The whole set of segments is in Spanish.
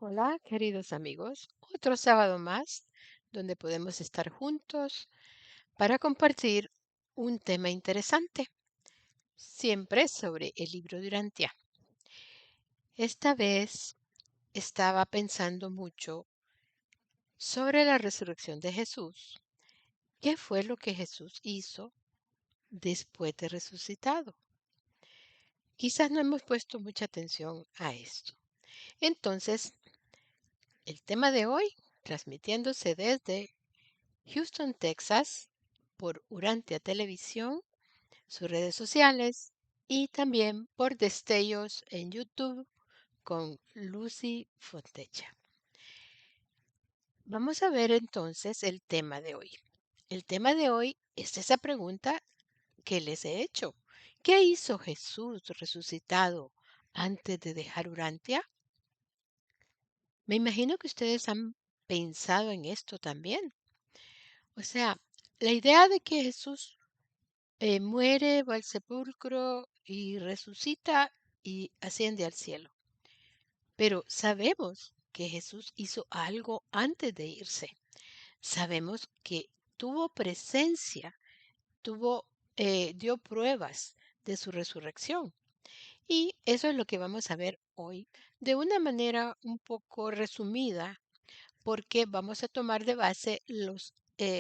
Hola, queridos amigos. Otro sábado más donde podemos estar juntos para compartir un tema interesante, siempre sobre el libro de Urantia. Esta vez estaba pensando mucho sobre la resurrección de Jesús. ¿Qué fue lo que Jesús hizo después de resucitado? Quizás no hemos puesto mucha atención a esto. Entonces, el tema de hoy, transmitiéndose desde Houston, Texas, por Urantia Televisión, sus redes sociales y también por destellos en YouTube con Lucy Fontecha. Vamos a ver entonces el tema de hoy. El tema de hoy es esa pregunta que les he hecho. ¿Qué hizo Jesús resucitado antes de dejar Urantia? Me imagino que ustedes han pensado en esto también. O sea, la idea de que Jesús muere, va al sepulcro y resucita y asciende al cielo. Pero sabemos que Jesús hizo algo antes de irse. Sabemos que tuvo presencia, dio pruebas de su resurrección. Y eso es lo que vamos a ver hoy de una manera un poco resumida, porque vamos a tomar de base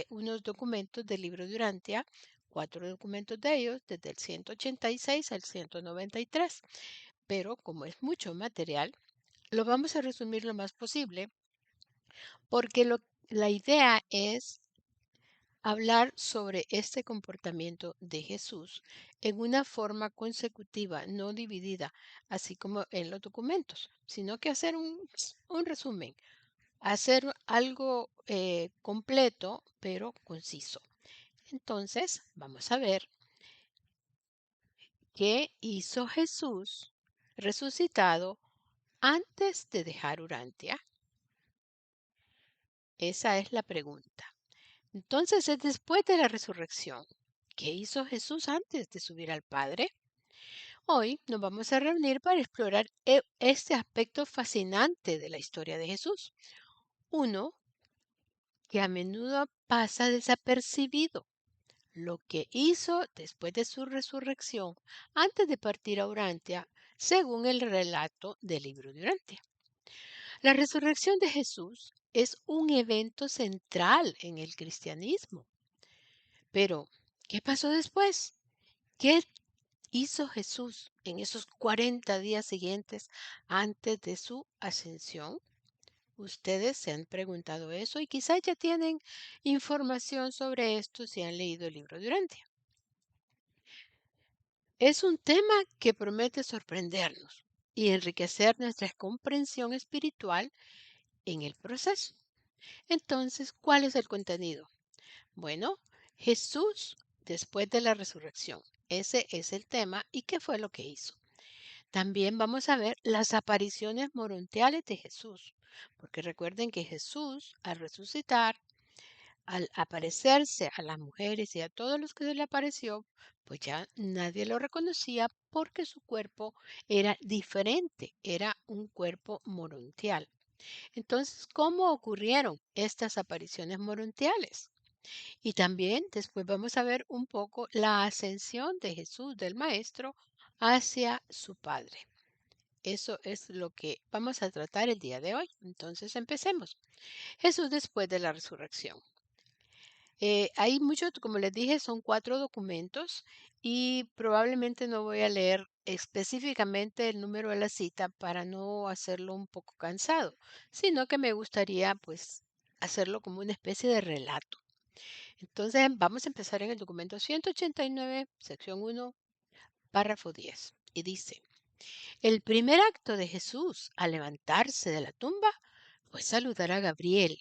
unos documentos del libro de Urantia, 4 documentos de ellos, desde el 186 al 193. Pero como es mucho material, lo vamos a resumir lo más posible, porque la idea es hablar sobre este comportamiento de Jesús en una forma consecutiva, no dividida, así como en los documentos, sino que hacer un resumen, hacer algo completo pero conciso. Entonces, vamos a ver qué hizo Jesús resucitado antes de dejar Urantia. Esa es la pregunta. Entonces, es después de la resurrección. ¿Qué hizo Jesús antes de subir al Padre? Hoy nos vamos a reunir para explorar este aspecto fascinante de la historia de Jesús. Uno que a menudo pasa desapercibido. Lo que hizo después de su resurrección, antes de partir a Urantia, según el relato del libro de Urantia. La resurrección de Jesús es un evento central en el cristianismo. Pero, ¿qué pasó después? ¿Qué hizo Jesús en esos 40 días siguientes antes de su ascensión? Ustedes se han preguntado eso y quizás ya tienen información sobre esto si han leído el libro de Urantia. Es un tema que promete sorprendernos y enriquecer nuestra comprensión espiritual en el proceso. Entonces, ¿cuál es el contenido? Bueno, Jesús después de la resurrección. Ese es el tema y qué fue lo que hizo. También vamos a ver las apariciones morontiales de Jesús, porque recuerden que Jesús al resucitar, al aparecerse a las mujeres y a todos los que se le apareció, pues ya nadie lo reconocía porque su cuerpo era diferente, era un cuerpo morontial. Entonces, ¿cómo ocurrieron estas apariciones morontiales? Y también después vamos a ver un poco la ascensión de Jesús, del Maestro, hacia su Padre. Eso es lo que vamos a tratar el día de hoy. Entonces empecemos. Jesús después de la resurrección. Hay muchos, como les dije, son 4 documentos y probablemente no voy a leer específicamente el número de la cita para no hacerlo un poco cansado, sino que me gustaría pues hacerlo como una especie de relato. Entonces vamos a empezar en el documento 189, sección 1, párrafo 10, y dice: el primer acto de Jesús al levantarse de la tumba fue saludar a Gabriel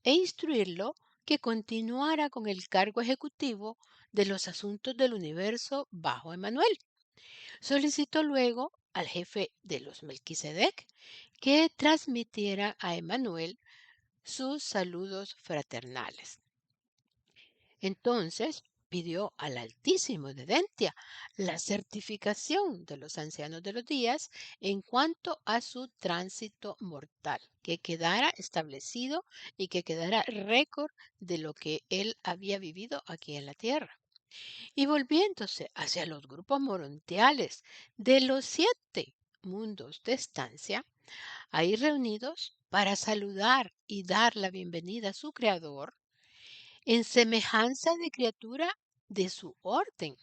e instruirlo que continuara con el cargo ejecutivo de los asuntos del universo bajo Emanuel. Solicitó luego al jefe de los Melquisedec que transmitiera a Emanuel sus saludos fraternales. Entonces pidió al Altísimo de Dentia la certificación de los ancianos de los días en cuanto a su tránsito mortal, que quedara establecido y que quedara récord de lo que él había vivido aquí en la tierra. Y volviéndose hacia los grupos morontiales de los 7 mundos de estancia, ahí reunidos para saludar y dar la bienvenida a su creador, en semejanza de criatura de su orden,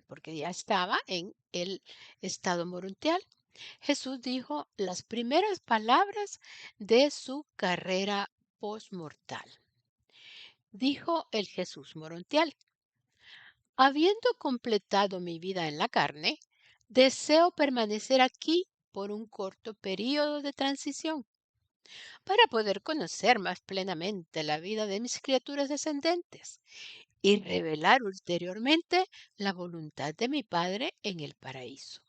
porque ya estaba en el estado morontial. Jesús dijo las primeras palabras de su carrera postmortal. Dijo el Jesús morontial: habiendo completado mi vida en la carne, deseo permanecer aquí por un corto período de transición para poder conocer más plenamente la vida de mis criaturas descendentes y revelar ulteriormente la voluntad de mi Padre en el paraíso.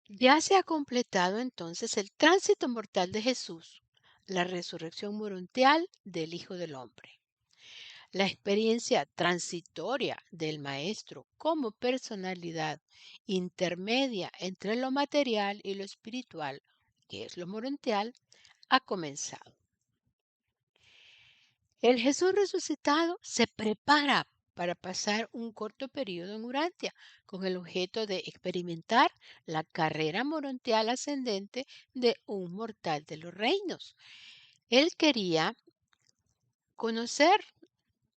Ya se ha completado entonces el tránsito mortal de Jesús, la resurrección morontial del Hijo del Hombre, la experiencia transitoria del Maestro como personalidad intermedia entre lo material y lo espiritual, que es lo morontial, ha comenzado. El Jesús resucitado se prepara para pasar un corto periodo en Urantia con el objeto de experimentar la carrera morontial ascendente de un mortal de los reinos. Él quería conocer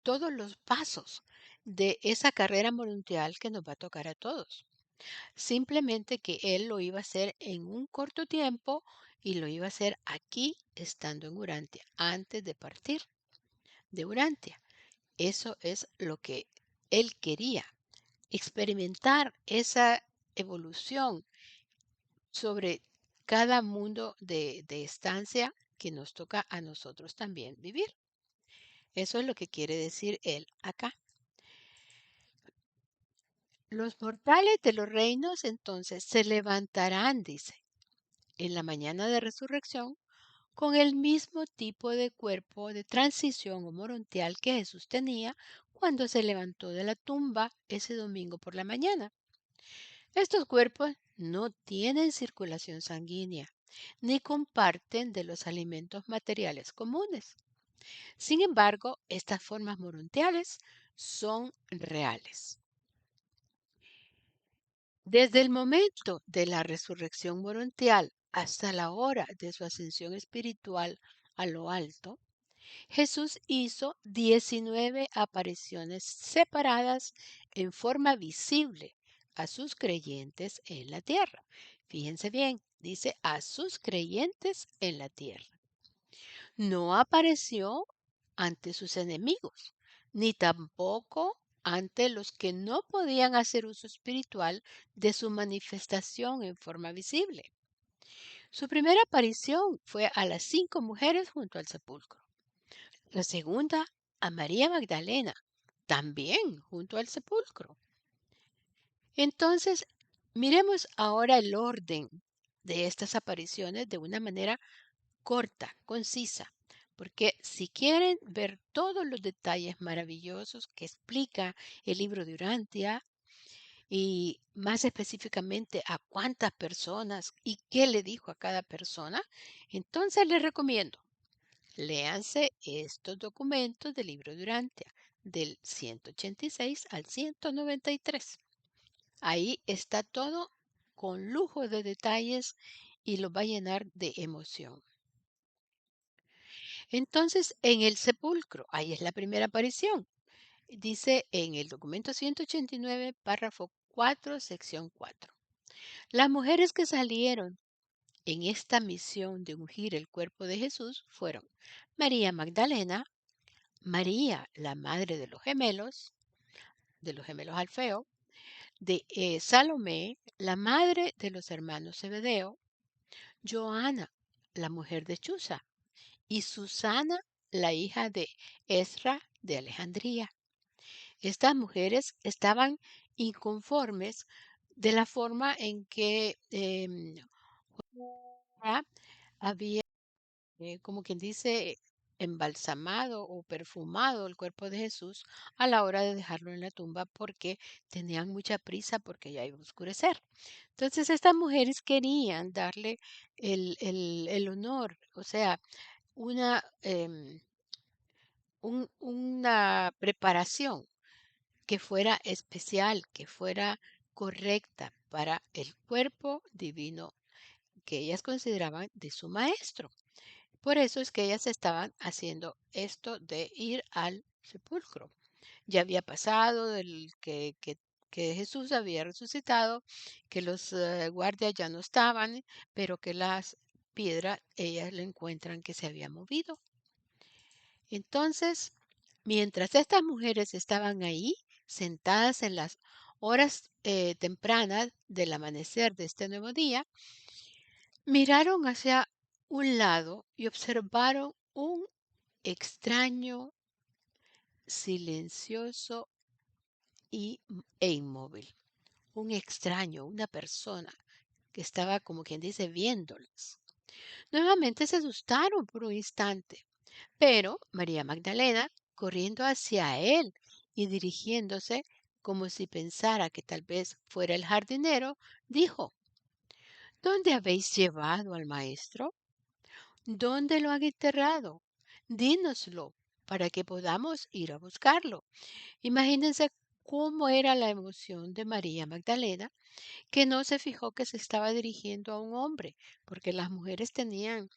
todos los pasos de esa carrera morontial que nos va a tocar a todos. Simplemente que él lo iba a hacer en un corto tiempo y lo iba a hacer aquí estando en Urantia, antes de partir de Urantia. Eso es lo que él quería, experimentar esa evolución sobre cada mundo de estancia que nos toca a nosotros también vivir. Eso es lo que quiere decir él acá. Los mortales de los reinos entonces se levantarán, dice, en la mañana de resurrección con el mismo tipo de cuerpo de transición o morontial que Jesús tenía cuando se levantó de la tumba ese domingo por la mañana. Estos cuerpos no tienen circulación sanguínea ni comparten de los alimentos materiales comunes. Sin embargo, estas formas morontiales son reales. Desde el momento de la resurrección morontial hasta la hora de su ascensión espiritual a lo alto, Jesús hizo 19 apariciones separadas en forma visible a sus creyentes en la tierra. Fíjense bien, dice a sus creyentes en la tierra. No apareció ante sus enemigos, ni tampoco ante los que no podían hacer uso espiritual de su manifestación en forma visible. Su primera aparición fue a las 5 mujeres junto al sepulcro. La segunda, a María Magdalena, también junto al sepulcro. Entonces, miremos ahora el orden de estas apariciones de una manera corta, concisa, porque si quieren ver todos los detalles maravillosos que explica el libro de Urantia y más específicamente a cuántas personas y qué le dijo a cada persona, entonces les recomiendo léanse estos documentos del libro de Urantia, del 186 al 193. Ahí está todo con lujo de detalles y los va a llenar de emoción. Entonces, en el sepulcro, ahí es la primera aparición. Dice en el documento 189, párrafo 4, sección 4. Las mujeres que salieron en esta misión de ungir el cuerpo de Jesús fueron María Magdalena, María, la madre de los gemelos Alfeo, de Salomé, la madre de los hermanos Zebedeo, Joana, la mujer de Chuza, y Susana, la hija de Esra de Alejandría. Estas mujeres estaban inconformes de la forma en que había, como quien dice, embalsamado o perfumado el cuerpo de Jesús a la hora de dejarlo en la tumba porque tenían mucha prisa porque ya iba a oscurecer. Entonces estas mujeres querían darle el honor, o sea, una, una preparación que fuera especial, que fuera correcta para el cuerpo divino que ellas consideraban de su maestro. Por eso es que ellas estaban haciendo esto de ir al sepulcro. Ya había pasado que Jesús había resucitado, que los guardias ya no estaban, pero que las piedras ellas le encuentran que se había movido. Entonces, mientras estas mujeres estaban ahí, sentadas en las horas tempranas del amanecer de este nuevo día, miraron hacia un lado y observaron un extraño, silencioso e inmóvil. Un extraño, una persona que estaba como quien dice viéndoles. Nuevamente se asustaron por un instante, pero María Magdalena, corriendo hacia él y dirigiéndose como si pensara que tal vez fuera el jardinero, dijo, ¿dónde habéis llevado al maestro? ¿Dónde lo han enterrado? Dínoslo para que podamos ir a buscarlo. Imagínense cómo era la emoción de María Magdalena, que no se fijó que se estaba dirigiendo a un hombre, porque las mujeres tenían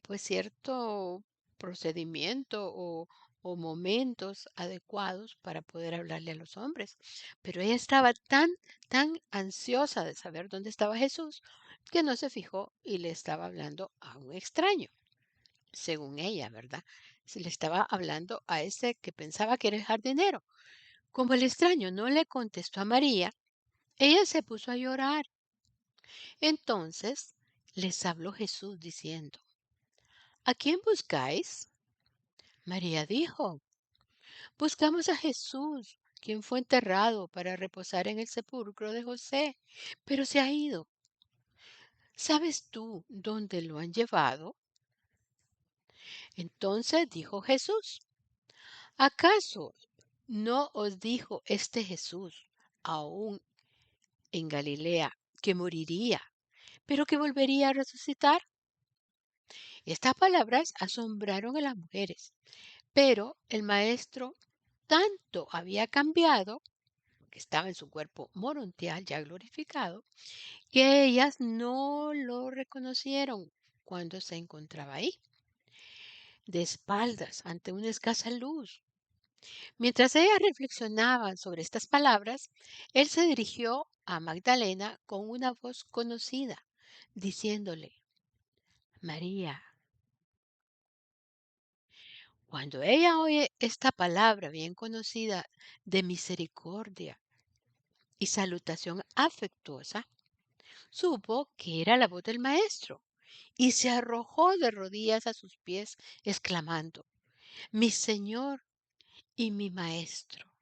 pues cierto procedimiento o momentos adecuados para poder hablarle a los hombres. Pero ella estaba tan ansiosa de saber dónde estaba Jesús que no se fijó y le estaba hablando a un extraño, según ella, ¿verdad? Se le estaba hablando a ese que pensaba que era el jardinero. Como el extraño no le contestó a María, ella se puso a llorar. Entonces les habló Jesús diciendo, ¿a quién buscáis? María dijo, buscamos a Jesús, quien fue enterrado para reposar en el sepulcro de José, pero se ha ido. ¿Sabes tú dónde lo han llevado? Entonces dijo Jesús, ¿acaso no os dijo este Jesús aún en Galilea que moriría, pero que volvería a resucitar? Estas palabras asombraron a las mujeres, pero el maestro tanto había cambiado, que estaba en su cuerpo morontial ya glorificado, que ellas no lo reconocieron cuando se encontraba ahí, de espaldas, ante una escasa luz. Mientras ellas reflexionaban sobre estas palabras, él se dirigió a Magdalena con una voz conocida, diciéndole, María. Cuando ella oye esta palabra bien conocida de misericordia y salutación afectuosa, supo que era la voz del maestro y se arrojó de rodillas a sus pies, exclamando, mi Señor y mi Maestro.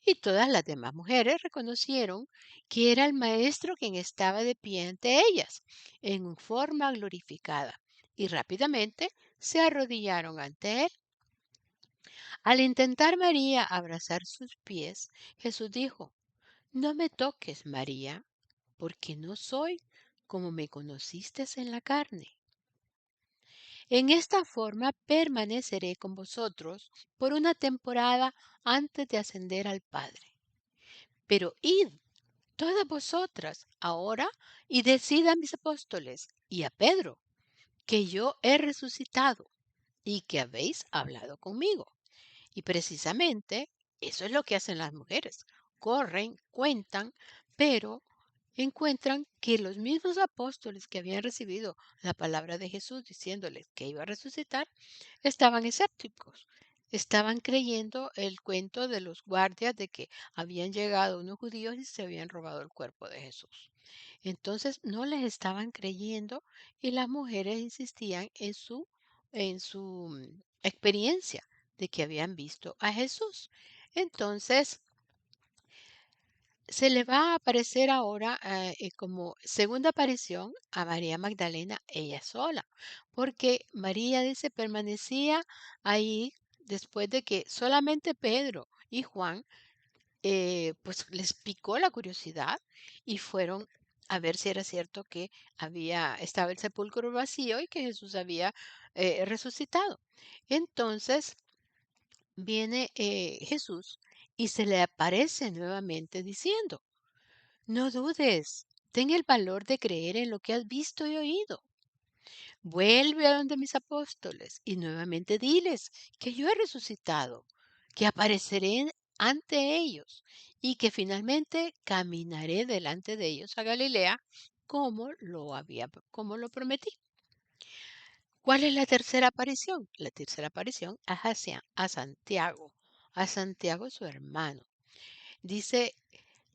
Y todas las demás mujeres reconocieron que era el maestro quien estaba de pie ante ellas, en forma glorificada, y rápidamente se arrodillaron ante él. Al intentar María abrazar sus pies, Jesús dijo, no me toques, María, porque no soy como me conociste en la carne. En esta forma permaneceré con vosotros por una temporada antes de ascender al Padre. Pero id todas vosotras ahora y decid a mis apóstoles y a Pedro que yo he resucitado y que habéis hablado conmigo. Y precisamente eso es lo que hacen las mujeres. Corren, cuentan, pero encuentran que los mismos apóstoles que habían recibido la palabra de Jesús diciéndoles que iba a resucitar, estaban escépticos. Estaban creyendo el cuento de los guardias de que habían llegado unos judíos y se habían robado el cuerpo de Jesús. Entonces no les estaban creyendo y las mujeres insistían en su experiencia de que habían visto a Jesús. Entonces, se le va a aparecer ahora como segunda aparición a María Magdalena ella sola, porque María dice permanecía ahí después de que solamente Pedro y Juan pues les picó la curiosidad y fueron a ver si era cierto que estaba el sepulcro vacío y que Jesús había resucitado. Entonces viene Jesús y se le aparece nuevamente diciendo, no dudes, ten el valor de creer en lo que has visto y oído. Vuelve a donde mis apóstoles y nuevamente diles que yo he resucitado, que apareceré ante ellos y que finalmente caminaré delante de ellos a Galilea como lo prometí. ¿Cuál es la tercera aparición? La tercera aparición es a Santiago su hermano. Dice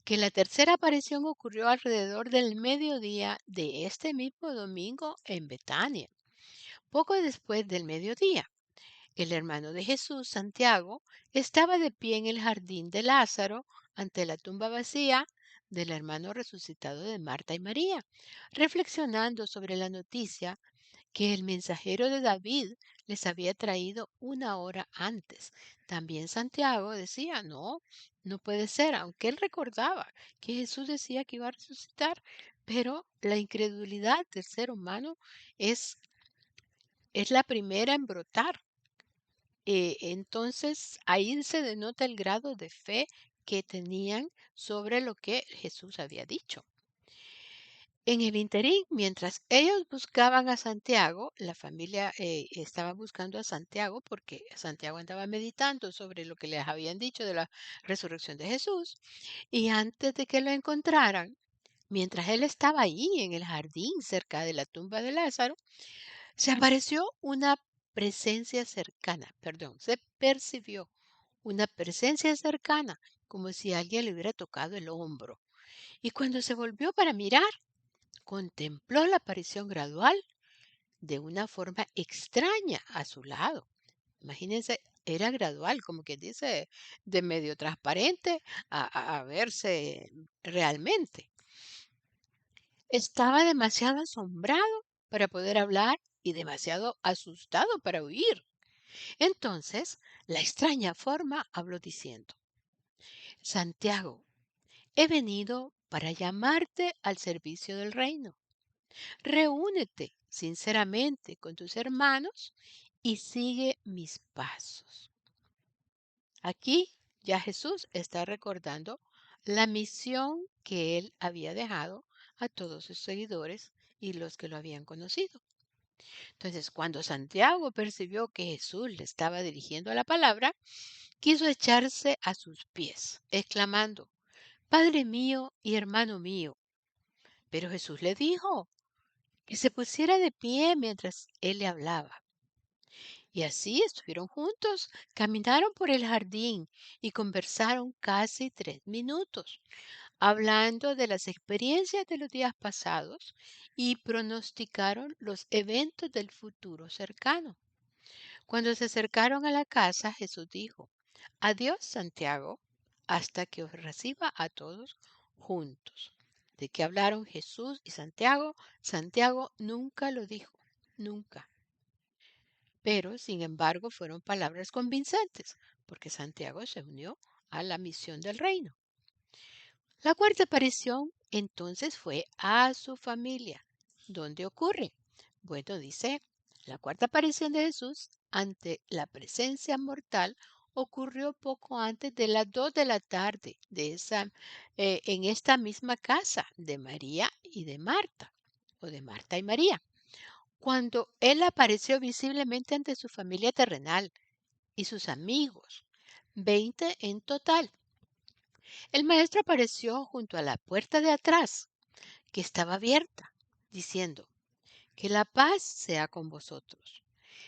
que la tercera aparición ocurrió alrededor del mediodía de este mismo domingo en Betania. Poco después del mediodía, el hermano de Jesús, Santiago, estaba de pie en el jardín de Lázaro ante la tumba vacía del hermano resucitado de Marta y María, reflexionando sobre la noticia que el mensajero de David les había traído una hora antes. También Santiago decía, no, no puede ser, aunque él recordaba que Jesús decía que iba a resucitar, pero la incredulidad del ser humano es, es la primera en brotar. Entonces ahí se denota el grado de fe que tenían sobre lo que Jesús había dicho. En el interín, mientras ellos buscaban a Santiago, la familia estaba buscando a Santiago porque Santiago andaba meditando sobre lo que les habían dicho de la resurrección de Jesús. Y antes de que lo encontraran, mientras él estaba ahí en el jardín cerca de la tumba de Lázaro, se apareció una presencia cercana, perdón, se percibió una presencia cercana, como si alguien le hubiera tocado el hombro. Y cuando se volvió para mirar, contempló la aparición gradual de una forma extraña a su lado. Imagínense, era gradual, como quien dice, de medio transparente a verse realmente. Estaba demasiado asombrado para poder hablar y demasiado asustado para huir. Entonces, la extraña forma habló diciendo, Santiago, he venido para llamarte al servicio del reino. Reúnete sinceramente con tus hermanos y sigue mis pasos. Aquí ya Jesús está recordando la misión que él había dejado a todos sus seguidores y los que lo habían conocido. Entonces, cuando Santiago percibió que Jesús le estaba dirigiendo la palabra, quiso echarse a sus pies, exclamando, Padre mío y hermano mío. Pero Jesús le dijo que se pusiera de pie mientras él le hablaba. Y así estuvieron juntos, caminaron por el jardín y conversaron casi 3 minutos, hablando de las experiencias de los días pasados y pronosticaron los eventos del futuro cercano. Cuando se acercaron a la casa, Jesús dijo, Adiós, Santiago, hasta que os reciba a todos juntos. ¿De qué hablaron Jesús y Santiago? Santiago nunca lo dijo, nunca. Pero, sin embargo, fueron palabras convincentes, porque Santiago se unió a la misión del reino. La cuarta aparición entonces fue a su familia. ¿Dónde ocurre? Bueno, dice, la cuarta aparición de Jesús ante la presencia mortal ocurrió poco antes de las 2 de la tarde en esta misma casa de María y de Marta, o de Marta y María, cuando él apareció visiblemente ante su familia terrenal y sus amigos, 20 en total. El maestro apareció junto a la puerta de atrás, que estaba abierta, diciendo: que la paz sea con vosotros.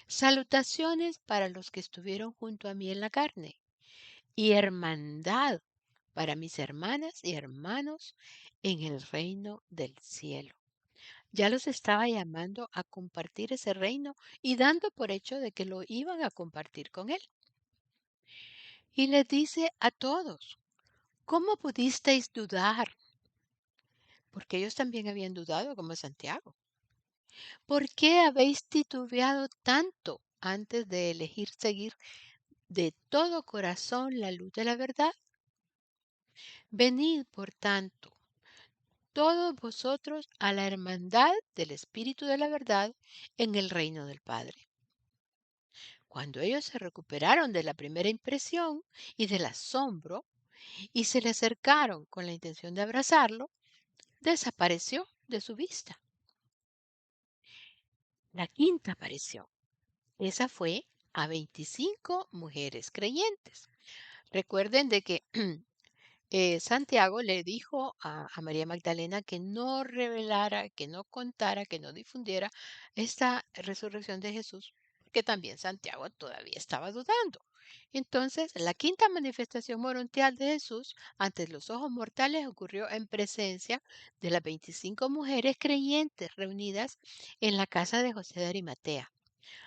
Salutaciones para los que estuvieron junto a mí en la carne, y hermandad para mis hermanas y hermanos en el reino del cielo. Ya los estaba llamando a compartir ese reino y dando por hecho de que lo iban a compartir con él. Y les dice a todos: ¿cómo pudisteis dudar? Porque ellos también habían dudado como Santiago. ¿Por qué habéis titubeado tanto antes de elegir seguir de todo corazón la luz de la verdad? Venid, por tanto, todos vosotros a la hermandad del Espíritu de la verdad en el reino del Padre. Cuando ellos se recuperaron de la primera impresión y del asombro y se le acercaron con la intención de abrazarlo, desapareció de su vista. La quinta aparición. Esa fue a 25 mujeres creyentes. Recuerden de que Santiago le dijo a María Magdalena que no revelara, que no contara, que no difundiera esta resurrección de Jesús, porque también Santiago todavía estaba dudando. Entonces, la quinta manifestación morontial de Jesús ante los ojos mortales ocurrió en presencia de las 25 mujeres creyentes reunidas en la casa de José de Arimatea,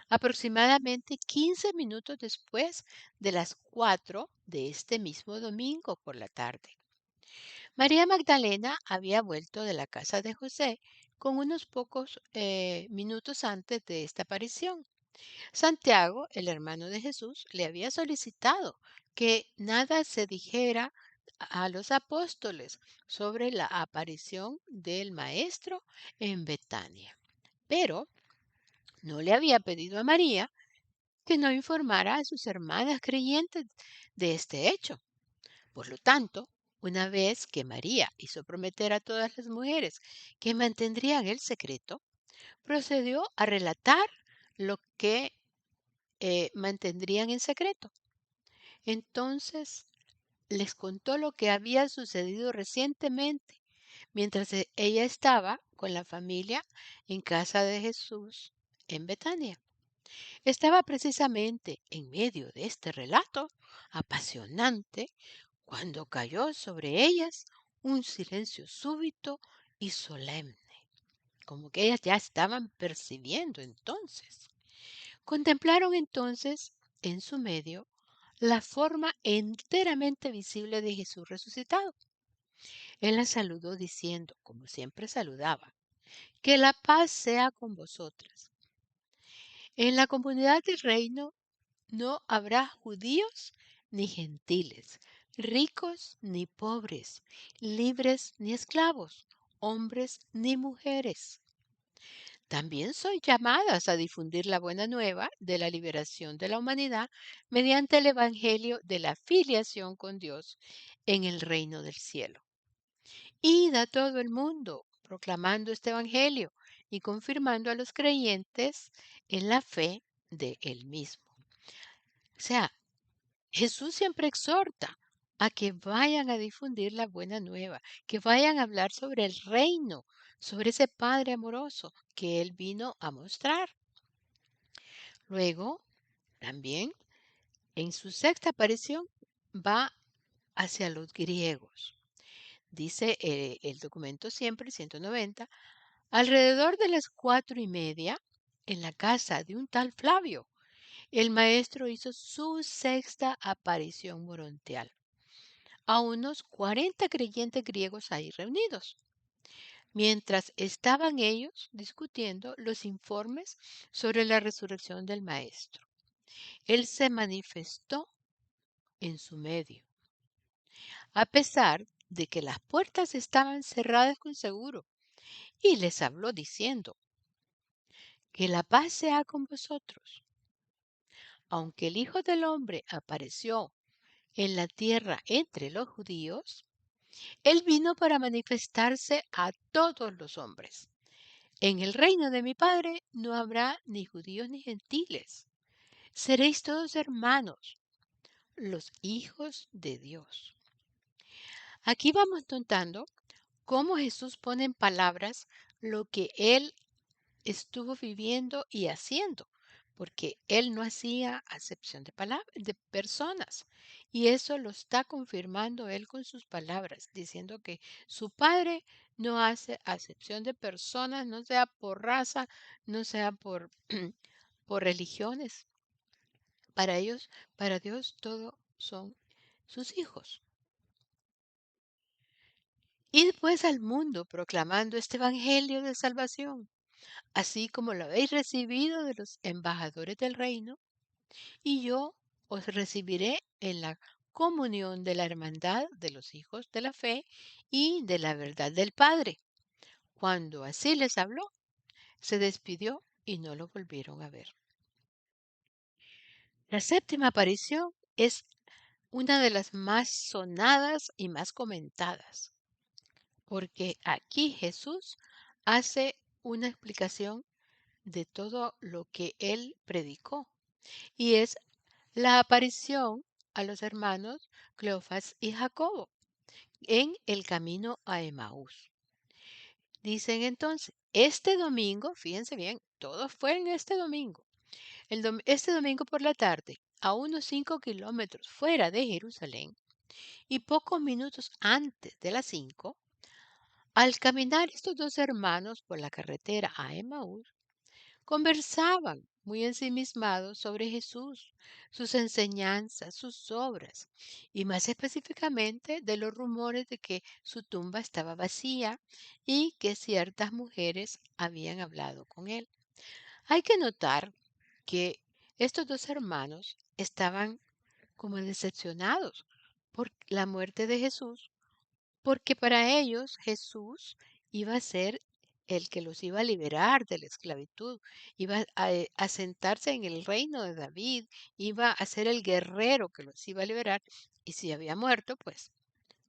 aproximadamente 15 minutos después de las 4 de este mismo domingo por la tarde. María Magdalena había vuelto de la casa de José con unos pocos minutos antes de esta aparición. Santiago, el hermano de Jesús, le había solicitado que nada se dijera a los apóstoles sobre la aparición del Maestro en Betania. Pero no le había pedido a María que no informara a sus hermanas creyentes de este hecho. Por lo tanto, una vez que María hizo prometer a todas las mujeres que mantendrían el secreto, procedió a relatar lo que mantendrían en secreto. Entonces les contó lo que había sucedido recientemente mientras ella estaba con la familia en casa de Jesús en Betania. Estaba precisamente en medio de este relato apasionante cuando cayó sobre ellas un silencio súbito y solemne, como que ellas ya estaban percibiendo entonces. Contemplaron entonces en su medio la forma enteramente visible de Jesús resucitado. Él las saludó diciendo, como siempre saludaba: que la paz sea con vosotras. En la comunidad del reino no habrá judíos ni gentiles, ricos ni pobres, libres ni esclavos, hombres ni mujeres. También soy llamadas a difundir la buena nueva de la liberación de la humanidad mediante el Evangelio de la filiación con Dios en el reino del cielo. Id a todo el mundo proclamando este Evangelio y confirmando a los creyentes en la fe de él mismo. O sea, Jesús siempre exhorta a que vayan a difundir la buena nueva, que vayan a hablar sobre el reino, sobre ese Padre amoroso que Él vino a mostrar. Luego, también, en su sexta aparición, va hacia los griegos. Dice el documento siempre, 190, alrededor de las 4:30, en la casa de un tal Flavio, el maestro hizo su sexta aparición morontial a unos 40 creyentes griegos ahí reunidos, mientras estaban ellos discutiendo los informes sobre la resurrección del Maestro. Él se manifestó en su medio, a pesar de que las puertas estaban cerradas con seguro, y les habló diciendo: que la paz sea con vosotros. aunque el Hijo del Hombre apareció en la tierra entre los judíos, Él vino para manifestarse a todos los hombres. En el reino de mi Padre no habrá ni judíos ni gentiles. Seréis todos hermanos, los hijos de Dios. Aquí vamos notando cómo Jesús pone en palabras lo que Él estuvo viviendo y haciendo, porque Él no hacía acepción de de personas. Y eso lo está confirmando Él con sus palabras, diciendo que su Padre no hace acepción de personas, no sea por raza, no sea por, por religiones. Para ellos, para Dios, todos son sus hijos. Id pues al mundo proclamando este evangelio de salvación, así como lo habéis recibido de los embajadores del reino, y yo os recibiré en la comunión de la hermandad de los hijos de la fe y de la verdad del Padre. Cuando así les habló, se despidió y no lo volvieron a ver. La séptima aparición es una de las más sonadas y más comentadas, porque aquí Jesús hace una explicación de todo lo que él predicó, y es la aparición a los hermanos Cleofas y Jacobo en el camino a Emaús. Dicen entonces, este domingo, fíjense bien, todo fue en este domingo. Este domingo por la tarde, a unos 5 kilómetros fuera de Jerusalén y pocos minutos antes de las 5, al caminar estos dos hermanos por la carretera a Emaús, conversaban muy ensimismados sobre Jesús, sus enseñanzas, sus obras, y más específicamente de los rumores de que su tumba estaba vacía y que ciertas mujeres habían hablado con él. Hay que notar que estos dos hermanos estaban como decepcionados por la muerte de Jesús, porque para ellos Jesús iba a ser el que los iba a liberar de la esclavitud, iba a sentarse en el reino de David, iba a ser el guerrero que los iba a liberar, y si había muerto, pues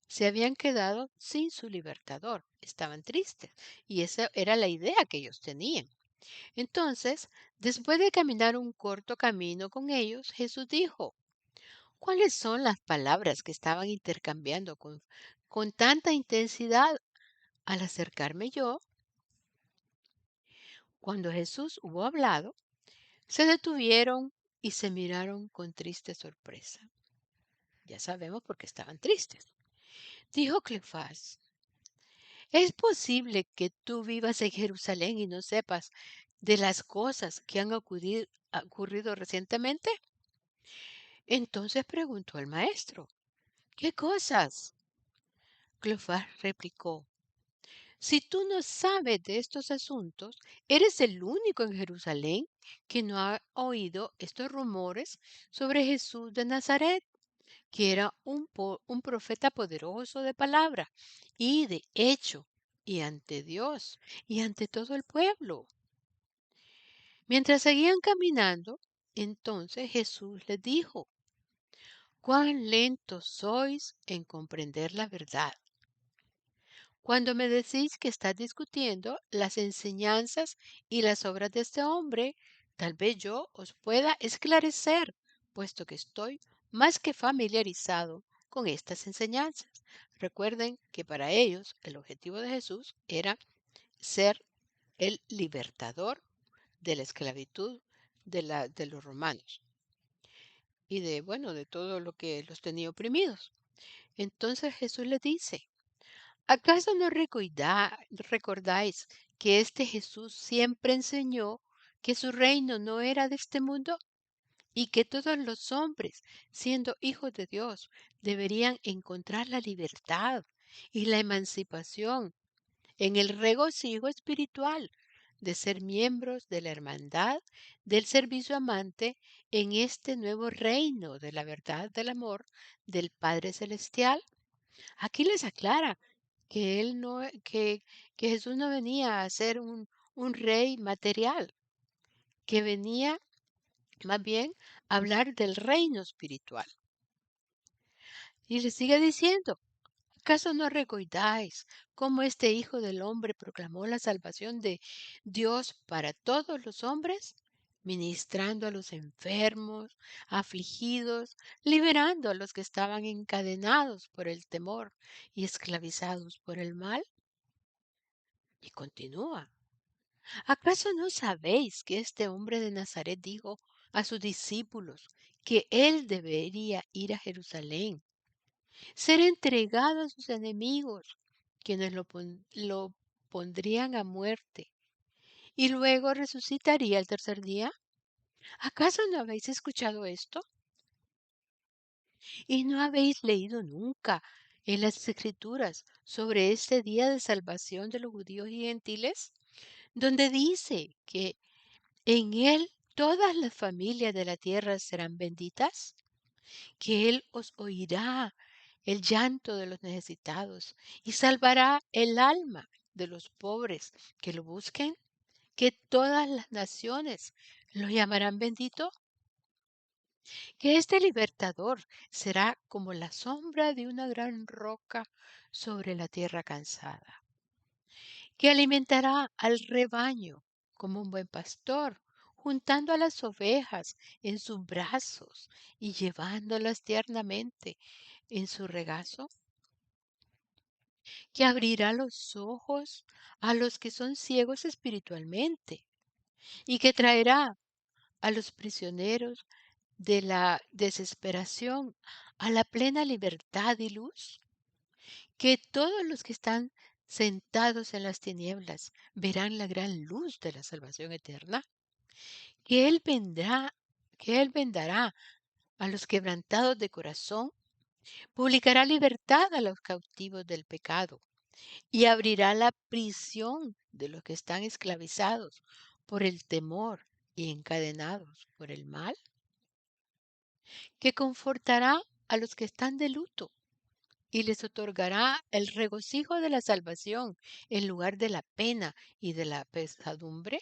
se habían quedado sin su libertador, estaban tristes, y esa era la idea que ellos tenían. Entonces, después de caminar un corto camino con ellos, Jesús dijo, ¿cuáles son las palabras que estaban intercambiando con tanta intensidad al acercarme yo? Cuando Jesús hubo hablado, se detuvieron y se miraron con triste sorpresa. Ya sabemos por qué estaban tristes. Dijo Cleofás, ¿es posible que tú vivas en Jerusalén y no sepas de las cosas que han ocurrido recientemente? Entonces preguntó el maestro, ¿qué cosas? Cleofás replicó, si tú no sabes de estos asuntos, eres el único en Jerusalén que no ha oído estos rumores sobre Jesús de Nazaret, que era un profeta poderoso de palabra y de hecho, y ante Dios y ante todo el pueblo. Mientras seguían caminando, entonces Jesús les dijo, cuán lentos sois en comprender la verdad. Cuando me decís que estás discutiendo las enseñanzas y las obras de este hombre, tal vez yo os pueda esclarecer, puesto que estoy más que familiarizado con estas enseñanzas. Recuerden que para ellos el objetivo de Jesús era ser el libertador de la esclavitud de los romanos y bueno, de todo lo que los tenía oprimidos. Entonces Jesús le dice, ¿acaso no recordáis que este Jesús siempre enseñó que su reino no era de este mundo y que todos los hombres, siendo hijos de Dios, deberían encontrar la libertad y la emancipación en el regocijo espiritual de ser miembros de la hermandad del servicio amante en este nuevo reino de la verdad del amor del Padre Celestial? Aquí les aclara que él no, que Jesús no venía a ser un rey material, que venía más bien hablar del reino espiritual. Y le sigue diciendo, ¿acaso no recordáis cómo este Hijo del Hombre proclamó la salvación de Dios para todos los hombres? Ministrando a los enfermos, afligidos, liberando a los que estaban encadenados por el temor y esclavizados por el mal. Y continúa. ¿Acaso no sabéis que este hombre de Nazaret dijo a sus discípulos que él debería ir a Jerusalén, ser entregado a sus enemigos, quienes lo pondrían a muerte, y luego resucitaría el tercer día? ¿Acaso no habéis escuchado esto? ¿Y no habéis leído nunca en las Escrituras sobre este día de salvación de los judíos y gentiles, donde dice que en él todas las familias de la tierra serán benditas? Que él os oirá el llanto de los necesitados y salvará el alma de los pobres que lo busquen, que todas las naciones lo llamarán bendito, que este libertador será como la sombra de una gran roca sobre la tierra cansada, que alimentará al rebaño como un buen pastor, juntando a las ovejas en sus brazos y llevándolas tiernamente en su regazo, que abrirá los ojos a los que son ciegos espiritualmente y que traerá a los prisioneros de la desesperación a la plena libertad y luz, que todos los que están sentados en las tinieblas verán la gran luz de la salvación eterna, que Él vendrá, que Él vendará a los quebrantados de corazón, publicará libertad a los cautivos del pecado y abrirá la prisión de los que están esclavizados por el temor y encadenados por el mal, que confortará a los que están de luto y les otorgará el regocijo de la salvación en lugar de la pena y de la pesadumbre,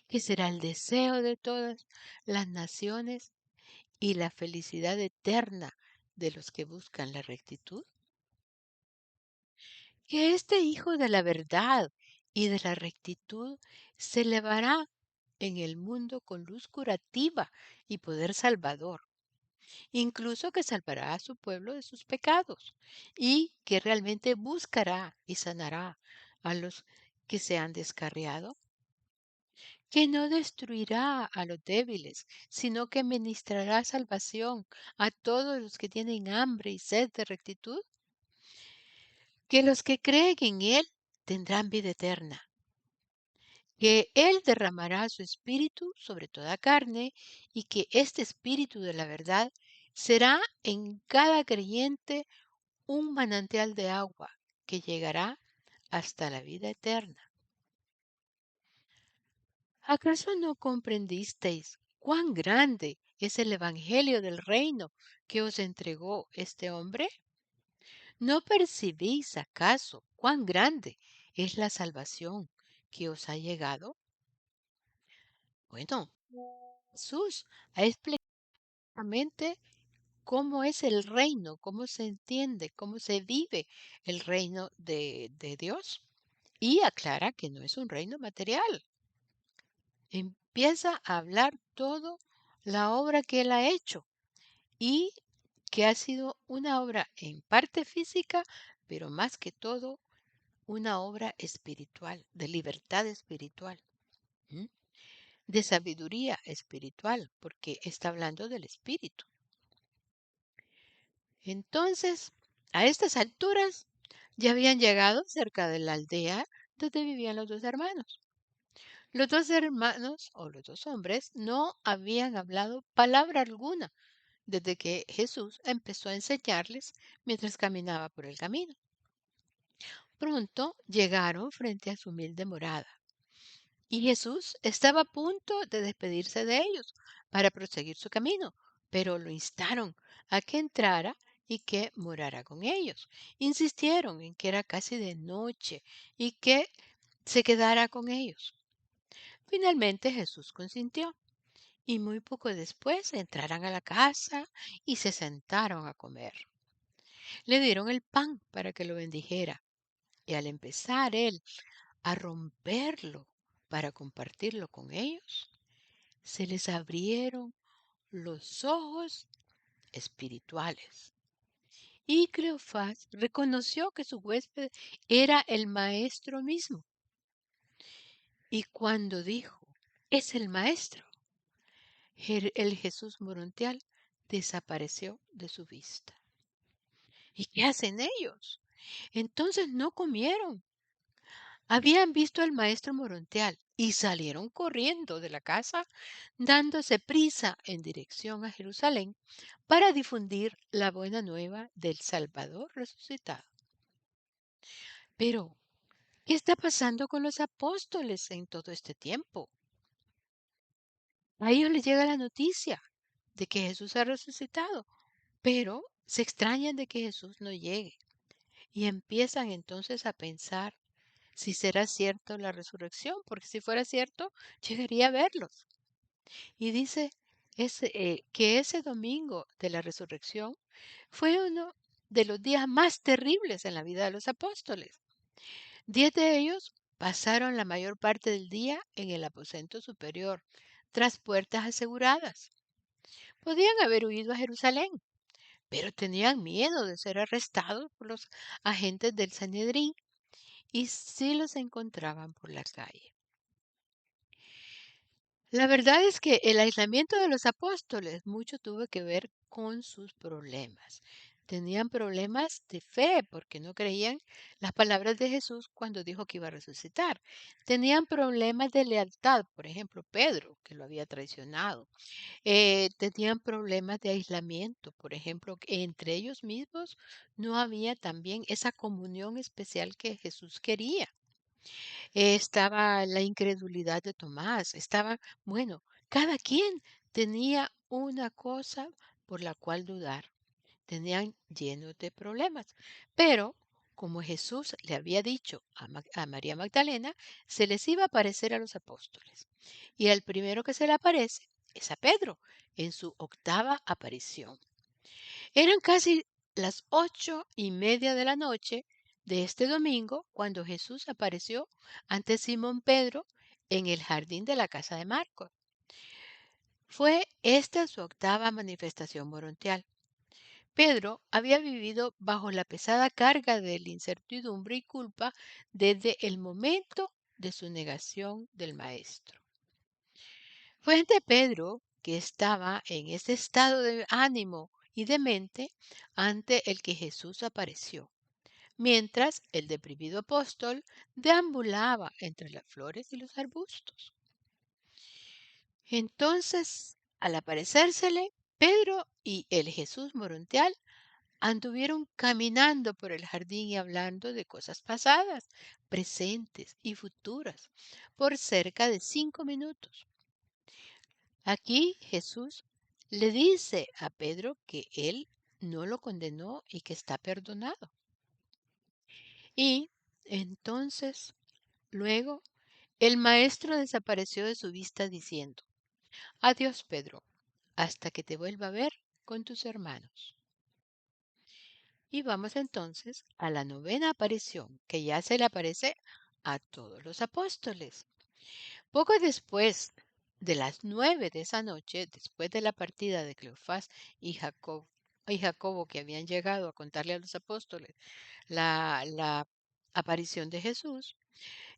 que será el deseo de todas las naciones y la felicidad eterna de los que buscan la rectitud, que este Hijo de la verdad y de la rectitud se elevará en el mundo con luz curativa y poder salvador, incluso que salvará a su pueblo de sus pecados y que realmente buscará y sanará a los que se han descarriado, que no destruirá a los débiles, sino que ministrará salvación a todos los que tienen hambre y sed de rectitud, que los que creen en Él tendrán vida eterna, que Él derramará su espíritu sobre toda carne y que este espíritu de la verdad será en cada creyente un manantial de agua que llegará hasta la vida eterna. ¿Acaso no comprendisteis cuán grande es el evangelio del reino que os entregó este hombre? ¿No percibís acaso cuán grande es la salvación que os ha llegado? Bueno, Jesús ha explicado claramente cómo es el reino, cómo se entiende, cómo se vive el reino de Dios. Y aclara que no es un reino material. Empieza a hablar todo la obra que él ha hecho y que ha sido una obra en parte física, pero más que todo una obra espiritual, de libertad espiritual, ¿m? De sabiduría espiritual, porque está hablando del espíritu. Entonces, a estas alturas, ya habían llegado cerca de la aldea donde vivían los dos hermanos. Los dos hermanos o los dos hombres no habían hablado palabra alguna desde que Jesús empezó a enseñarles mientras caminaba por el camino. Pronto llegaron frente a su humilde morada y Jesús estaba a punto de despedirse de ellos para proseguir su camino, pero lo instaron a que entrara y que morara con ellos. Insistieron en que era casi de noche y que se quedara con ellos. Finalmente Jesús consintió Y muy poco después entraron a la casa y se sentaron a comer. Le dieron el pan para que lo bendijera. Y al empezar él a romperlo para compartirlo con ellos, se les abrieron los ojos espirituales. Y Cleofás reconoció que su huésped era el maestro mismo. Y cuando dijo, es el maestro, el Jesús morontial desapareció de su vista. ¿Y qué hacen ellos? Entonces no comieron. Habían visto al maestro morontial y salieron corriendo de la casa, dándose prisa en dirección a Jerusalén para difundir la buena nueva del Salvador resucitado. Pero, ¿qué está pasando con los apóstoles en todo este tiempo? A ellos les llega la noticia de que Jesús ha resucitado, pero se extrañan de que Jesús no llegue y empiezan entonces a pensar si será cierto la resurrección, porque si fuera cierto, llegaría a verlos. Y dice que ese domingo de la resurrección fue uno de los días más terribles en la vida de los apóstoles. 10 de ellos pasaron la mayor parte del día en el aposento superior, tras puertas aseguradas. Podían haber huido a Jerusalén, pero tenían miedo de ser arrestados por los agentes del Sanedrín y sí los encontraban por la calle. La verdad es que el aislamiento de los apóstoles mucho tuvo que ver con sus problemas. Tenían problemas de fe porque no creían las palabras de Jesús cuando dijo que iba a resucitar. Tenían problemas de lealtad, por ejemplo, Pedro, que lo había traicionado. Tenían problemas de aislamiento, por ejemplo, que entre ellos mismos no había también esa comunión especial que Jesús quería. Estaba la incredulidad de Tomás, bueno, cada quien tenía una cosa por la cual dudar. Tenían llenos de problemas. Pero, como Jesús le había dicho a María Magdalena, se les iba a aparecer a los apóstoles. Y el primero que se le aparece es a Pedro, en su octava aparición. Eran casi las 8:30 de la noche de este domingo cuando Jesús apareció ante Simón Pedro en el jardín de la casa de Marcos. Fue esta su octava manifestación morontial. Pedro había vivido bajo la pesada carga de la incertidumbre y culpa desde el momento de su negación del Maestro. Fue ante Pedro que estaba en ese estado de ánimo y de mente ante el que Jesús apareció, mientras el deprimido apóstol deambulaba entre las flores y los arbustos. Entonces, al aparecérsele, Pedro y el Jesús morontial anduvieron caminando por el jardín y hablando de cosas pasadas, presentes y futuras, por cerca de 5 minutos. Aquí Jesús le dice a Pedro que él no lo condenó y que está perdonado. Y entonces, luego, el maestro desapareció de su vista diciendo, adiós, Pedro, hasta que te vuelva a ver con tus hermanos. Y vamos entonces a la novena aparición, que ya se le aparece a todos los apóstoles. Poco después de las 9 de esa noche, después de la partida de Cleofás y Jacobo que habían llegado a contarle a los apóstoles la aparición de Jesús,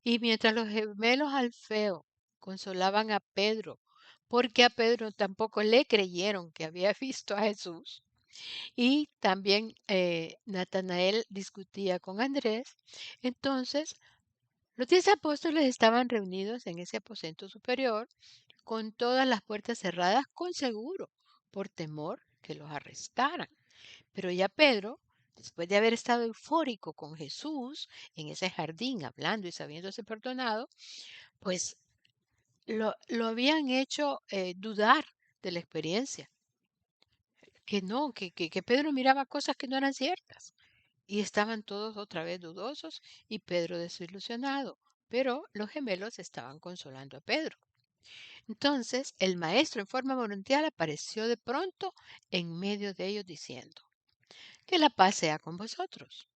y mientras los gemelos Alfeo consolaban a Pedro, porque a Pedro tampoco le creyeron que había visto a Jesús, y también Natanael discutía con Andrés, entonces los 10 apóstoles estaban reunidos en ese aposento superior con todas las puertas cerradas con seguro, por temor que los arrestaran. Pero ya Pedro, después de haber estado eufórico con Jesús en ese jardín, hablando y sabiéndose perdonado, pues lo habían hecho dudar de la experiencia. Que no, que Pedro miraba cosas que no eran ciertas. Y estaban todos otra vez dudosos y Pedro desilusionado. Pero los gemelos estaban consolando a Pedro. Entonces el maestro en forma voluntaria apareció de pronto en medio de ellos diciendo, que la paz sea con vosotros.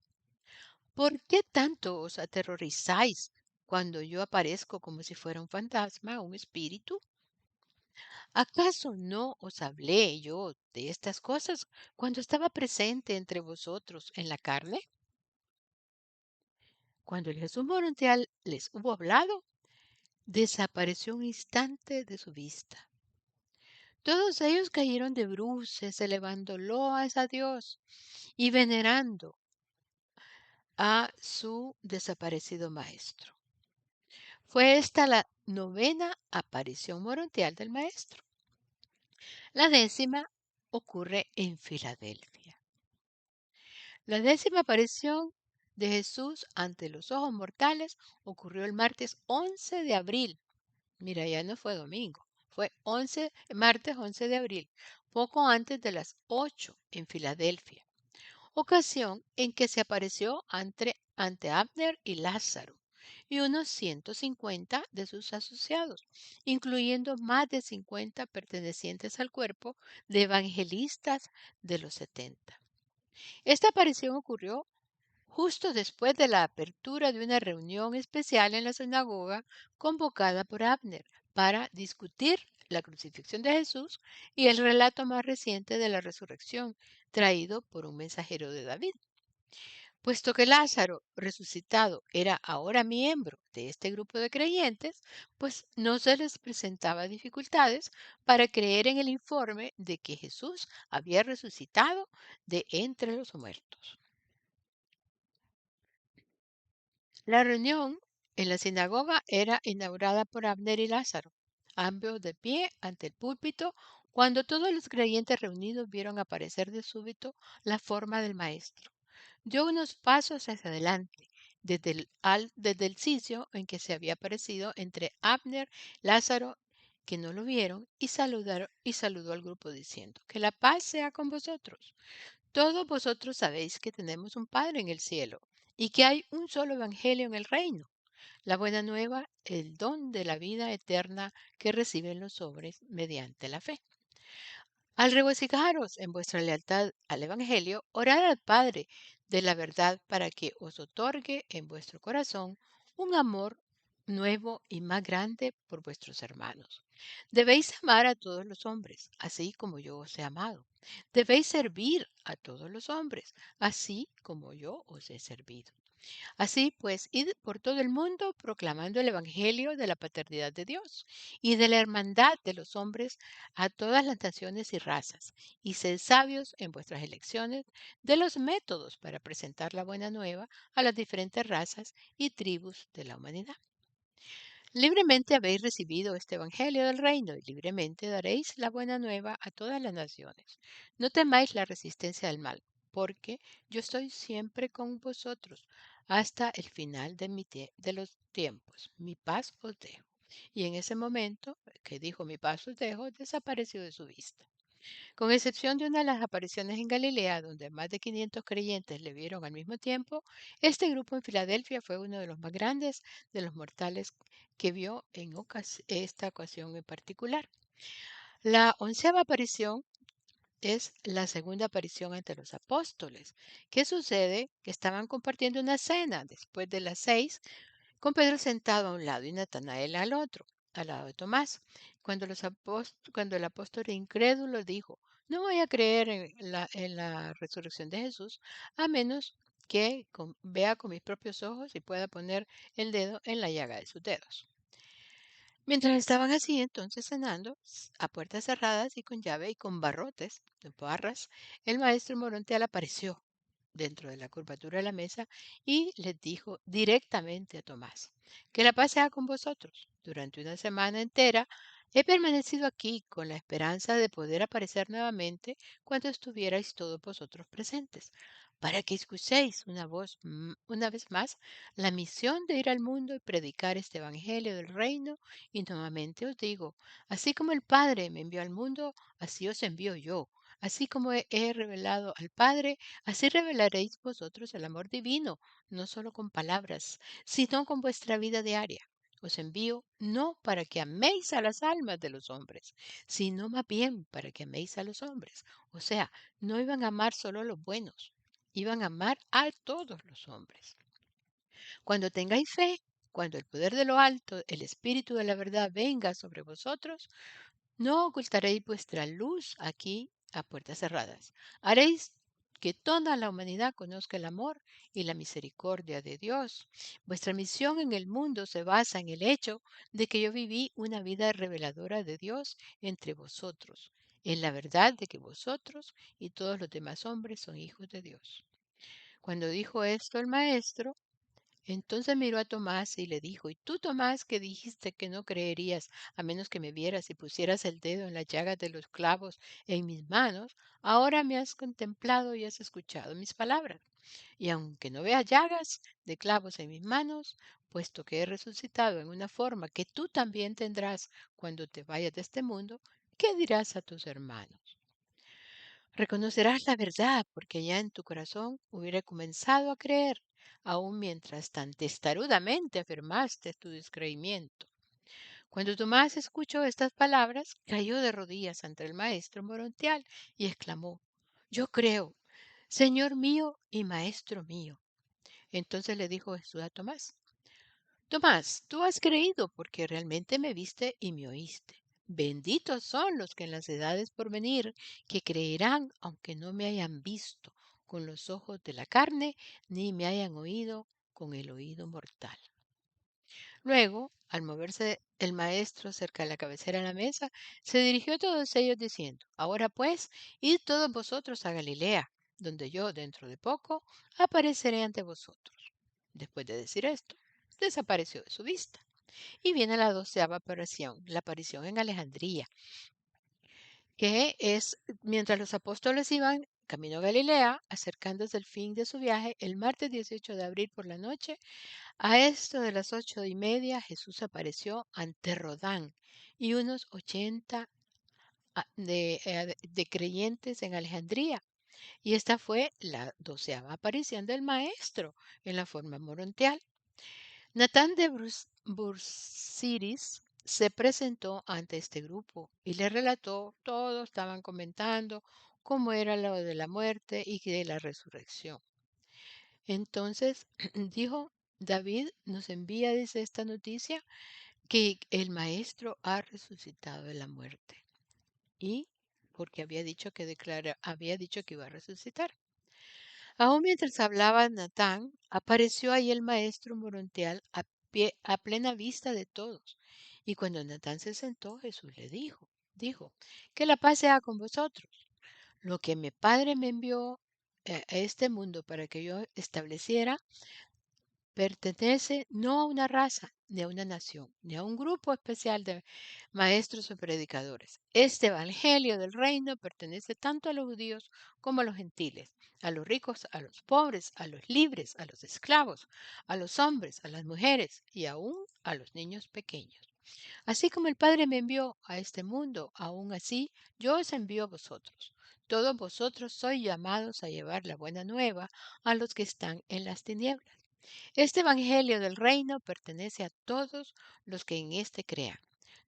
¿Por qué tanto os aterrorizáis cuando yo aparezco como si fuera un fantasma, un espíritu? ¿Acaso no os hablé yo de estas cosas cuando estaba presente entre vosotros en la carne? Cuando el Jesús morontial les hubo hablado, desapareció un instante de su vista. Todos ellos cayeron de bruces, elevando loas a Dios y venerando a su desaparecido maestro. Fue esta la novena aparición morontial del maestro. La décima ocurre en Filadelfia. La décima aparición de Jesús ante los ojos mortales ocurrió el martes 11 de abril. Mira, ya no fue domingo, fue martes 11 de abril, poco antes de las 8 en Filadelfia, ocasión en que se apareció ante Abner y Lázaro y unos 150 de sus asociados, incluyendo más de 50 pertenecientes al cuerpo de evangelistas de los 70. Esta aparición ocurrió justo después de la apertura de una reunión especial en la sinagoga convocada por Abner para discutir la crucifixión de Jesús y el relato más reciente de la resurrección, traído por un mensajero de David. Puesto que Lázaro resucitado era ahora miembro de este grupo de creyentes, pues no se les presentaba dificultades para creer en el informe de que Jesús había resucitado de entre los muertos. La reunión en la sinagoga era inaugurada por Abner y Lázaro, ambos de pie ante el púlpito, cuando todos los creyentes reunidos vieron aparecer de súbito la forma del maestro. Dio unos pasos hacia adelante, desde el sitio en que se había aparecido entre Abner, Lázaro, que no lo vieron, y saludó al grupo diciendo, que la paz sea con vosotros. Todos vosotros sabéis que tenemos un Padre en el cielo y que hay un solo Evangelio en el reino. La buena nueva, el don de la vida eterna que reciben los hombres mediante la fe. Al regocijaros en vuestra lealtad al Evangelio, orad al Padre de la verdad para que os otorgue en vuestro corazón un amor nuevo y más grande por vuestros hermanos. Debéis amar a todos los hombres, así como yo os he amado. Debéis servir a todos los hombres, así como yo os he servido. Así pues, id por todo el mundo proclamando el Evangelio de la paternidad de Dios y de la hermandad de los hombres a todas las naciones y razas, y sed sabios en vuestras elecciones de los métodos para presentar la buena nueva a las diferentes razas y tribus de la humanidad. Libremente habéis recibido este Evangelio del reino y libremente daréis la buena nueva a todas las naciones. No temáis la resistencia del mal, porque yo estoy siempre con vosotros hasta el final de los tiempos. Mi paz os dejo. Y en ese momento que dijo mi paz os dejo, desapareció de su vista. Con excepción de una de las apariciones en Galilea, donde más de 500 creyentes le vieron al mismo tiempo, este grupo en Filadelfia fue uno de los más grandes de los mortales que vio en esta ocasión en particular. La onceava aparición es la segunda aparición ante los apóstoles. ¿Qué sucede? Que estaban compartiendo una cena después de las 6 con Pedro sentado a un lado y Natanael al otro, al lado de Tomás. Cuando el apóstol incrédulo dijo, no voy a creer en la resurrección de Jesús, a menos que vea con mis propios ojos y pueda poner el dedo en la llaga de sus dedos. Mientras estaban así, entonces cenando, a puertas cerradas y con llave y con barrotes, de barras, el maestro Morontial apareció dentro de la curvatura de la mesa y les dijo directamente a Tomás, que la paz sea con vosotros. Durante una semana entera he permanecido aquí con la esperanza de poder aparecer nuevamente cuando estuvierais todos vosotros presentes, para que escuchéis una vez más la misión de ir al mundo y predicar este Evangelio del reino. Y nuevamente os digo, así como el Padre me envió al mundo, así os envío yo. Así como he revelado al Padre, así revelaréis vosotros el amor divino, no solo con palabras, sino con vuestra vida diaria. Os envío no para que améis a las almas de los hombres, sino más bien para que améis a los hombres. O sea, no iban a amar solo a los buenos, iban a amar a todos los hombres. Cuando tengáis fe, cuando el poder de lo alto, el Espíritu de la verdad venga sobre vosotros, no ocultaréis vuestra luz aquí a puertas cerradas. Haréis que toda la humanidad conozca el amor y la misericordia de Dios. Vuestra misión en el mundo se basa en el hecho de que yo viví una vida reveladora de Dios entre vosotros, en la verdad de que vosotros y todos los demás hombres son hijos de Dios. Cuando dijo esto el maestro, entonces miró a Tomás y le dijo, ¿y tú, Tomás, que dijiste que no creerías a menos que me vieras y pusieras el dedo en las llagas de los clavos en mis manos? Ahora me has contemplado y has escuchado mis palabras. Y aunque no veas llagas de clavos en mis manos, puesto que he resucitado en una forma que tú también tendrás cuando te vayas de este mundo, ¿qué dirás a tus hermanos? Reconocerás la verdad, porque ya en tu corazón hubiera comenzado a creer, aun mientras tan testarudamente afirmaste tu descreimiento. Cuando Tomás escuchó estas palabras, cayó de rodillas ante el maestro morontial y exclamó, Yo creo, Señor mío y Maestro mío. Entonces le dijo Jesús a Tomás, Tomás, tú has creído porque realmente me viste y me oíste. Benditos son los que en las edades por venir, que creerán aunque no me hayan visto con los ojos de la carne, ni me hayan oído con el oído mortal. Luego, al moverse el maestro cerca de la cabecera de la mesa, se dirigió a todos ellos diciendo, Ahora pues, id todos vosotros a Galilea, donde yo dentro de poco apareceré ante vosotros. Después de decir esto, desapareció de su vista. Y viene la 12ª aparición, la aparición en Alejandría, que es mientras los apóstoles iban camino a Galilea, acercándose al fin de su viaje, el martes 18 de abril por la noche, a esto de las 8:30, Jesús apareció ante Rodán y unos 80 de creyentes en Alejandría. Y esta fue la 12ª aparición del Maestro en la forma morontial. Natán de Bursiris se presentó ante este grupo y le relató, todos estaban comentando cómo era lo de la muerte y de la resurrección. Entonces dijo, David nos envía, dice esta noticia, que el maestro ha resucitado de la muerte. Y porque había dicho que iba a resucitar. Aún mientras hablaba Natán, apareció ahí el maestro morontial a plena vista de todos. Y cuando Natán se sentó, Jesús le dijo, que la paz sea con vosotros. Lo que mi Padre me envió a este mundo para que yo estableciera, pertenece no a una raza, ni a una nación, ni a un grupo especial de maestros o predicadores. Este Evangelio del Reino pertenece tanto a los judíos como a los gentiles, a los ricos, a los pobres, a los libres, a los esclavos, a los hombres, a las mujeres y aún a los niños pequeños. Así como el Padre me envió a este mundo, aún así yo os envío a vosotros. Todos vosotros sois llamados a llevar la buena nueva a los que están en las tinieblas. Este Evangelio del Reino pertenece a todos los que en éste crean.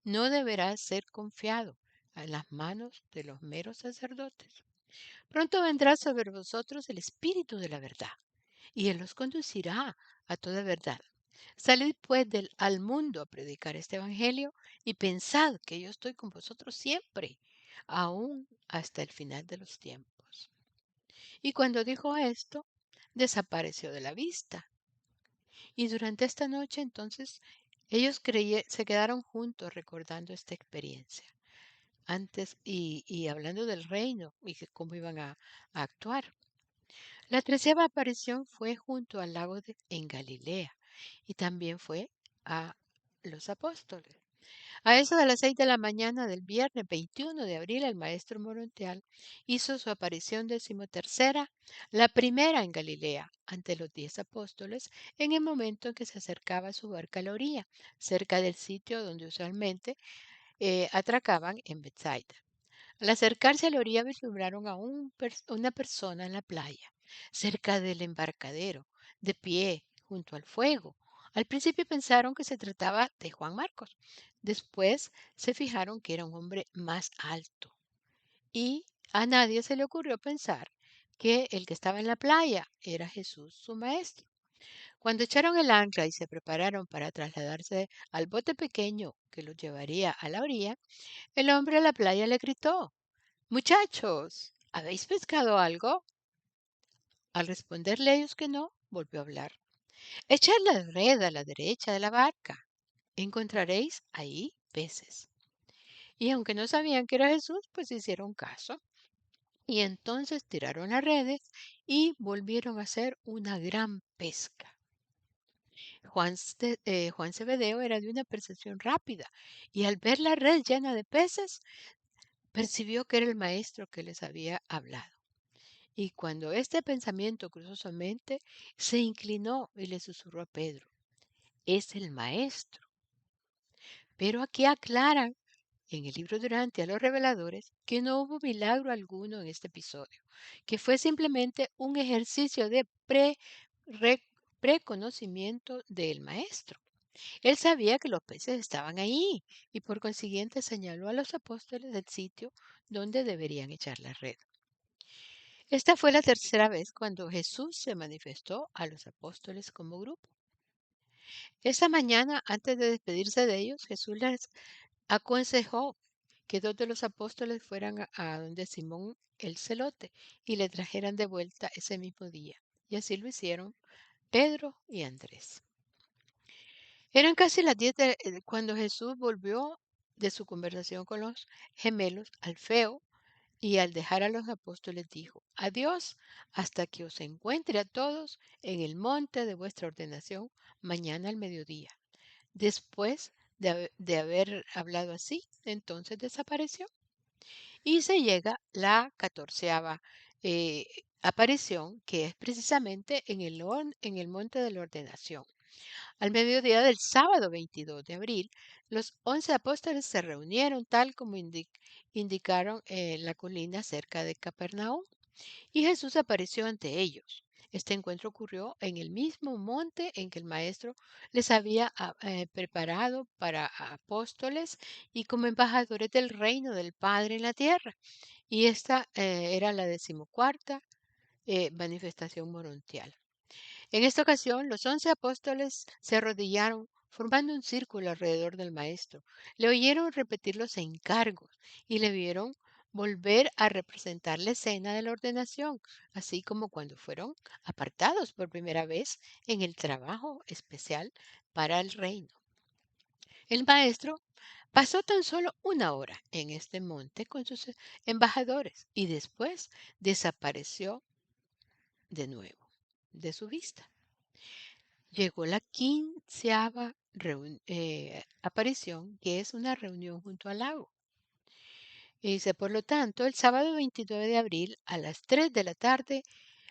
No deberá ser confiado en las manos de los meros sacerdotes. Pronto vendrá sobre vosotros el Espíritu de la verdad, y Él os conducirá a toda verdad. Salid pues al mundo a predicar este Evangelio y pensad que yo estoy con vosotros siempre, aún hasta el final de los tiempos. Y cuando dijo esto, desapareció de la vista. Y durante esta noche entonces ellos se quedaron juntos recordando esta experiencia. Antes y hablando del reino y cómo iban a actuar. La 13ª aparición fue junto al lago en Galilea y también fue a los apóstoles. A eso de las 6 de la mañana del viernes 21 de abril, el maestro Morontial hizo su aparición 13ª, la primera en Galilea, ante los 10 apóstoles, en el momento en que se acercaba su barca a la orilla, cerca del sitio donde usualmente atracaban en Bethsaida. Al acercarse a la orilla vislumbraron a una persona en la playa, cerca del embarcadero, de pie, junto al fuego. Al principio pensaron que se trataba de Juan Marcos. Después se fijaron que era un hombre más alto. Y a nadie se le ocurrió pensar que el que estaba en la playa era Jesús, su maestro. Cuando echaron el ancla y se prepararon para trasladarse al bote pequeño que los llevaría a la orilla, el hombre a la playa le gritó: Muchachos, ¿habéis pescado algo? Al responderle ellos que no, volvió a hablar. Echad la red a la derecha de la barca. Encontraréis ahí peces. Y aunque no sabían que era Jesús, pues hicieron caso. Y entonces tiraron las redes y volvieron a hacer una gran pesca. Juan Zebedeo era de una percepción rápida y al ver la red llena de peces, percibió que era el maestro que les había hablado. Y cuando este pensamiento cruzó su mente, se inclinó y le susurró a Pedro: es el maestro. Pero aquí aclaran en el libro Durante a los reveladores que no hubo milagro alguno en este episodio, que fue simplemente un ejercicio de re- preconocimiento del maestro. Él sabía que los peces estaban ahí y por consiguiente señaló a los apóstoles del sitio donde deberían echar la red. Esta fue la tercera vez cuando Jesús se manifestó a los apóstoles como grupo. Esa mañana, antes de despedirse de ellos, Jesús les aconsejó que dos de los apóstoles fueran a donde Simón el celote y le trajeran de vuelta ese mismo día. Y así lo hicieron Pedro y Andrés. Eran casi las 10 cuando Jesús volvió de su conversación con los gemelos Alfeo y al dejar a los apóstoles dijo: Adiós, hasta que os encuentre a todos en el monte de vuestra ordenación mañana al mediodía. Después de haber hablado así, entonces desapareció. Y se llega la 14ª aparición, que es precisamente en el monte de la ordenación. Al mediodía del sábado 22 de abril, los 11 apóstoles se reunieron tal como indicaron en la colina cerca de Capernaum, y Jesús apareció ante ellos. Este encuentro ocurrió en el mismo monte en que el Maestro les había preparado para apóstoles y como embajadores del reino del Padre en la tierra. Y esta era la 14ª manifestación morontial. En esta ocasión, los 11 apóstoles se arrodillaron, formando un círculo alrededor del Maestro. Le oyeron repetir los encargos y le vieron volver a representar la escena de la ordenación, así como cuando fueron apartados por primera vez en el trabajo especial para el reino. El Maestro pasó tan solo una hora en este monte con sus embajadores y después desapareció de nuevo de su vista. Llegó la 15ª aparición, que es una reunión junto al lago. Y dice, por lo tanto, el sábado 29 de abril a las 3 de la tarde,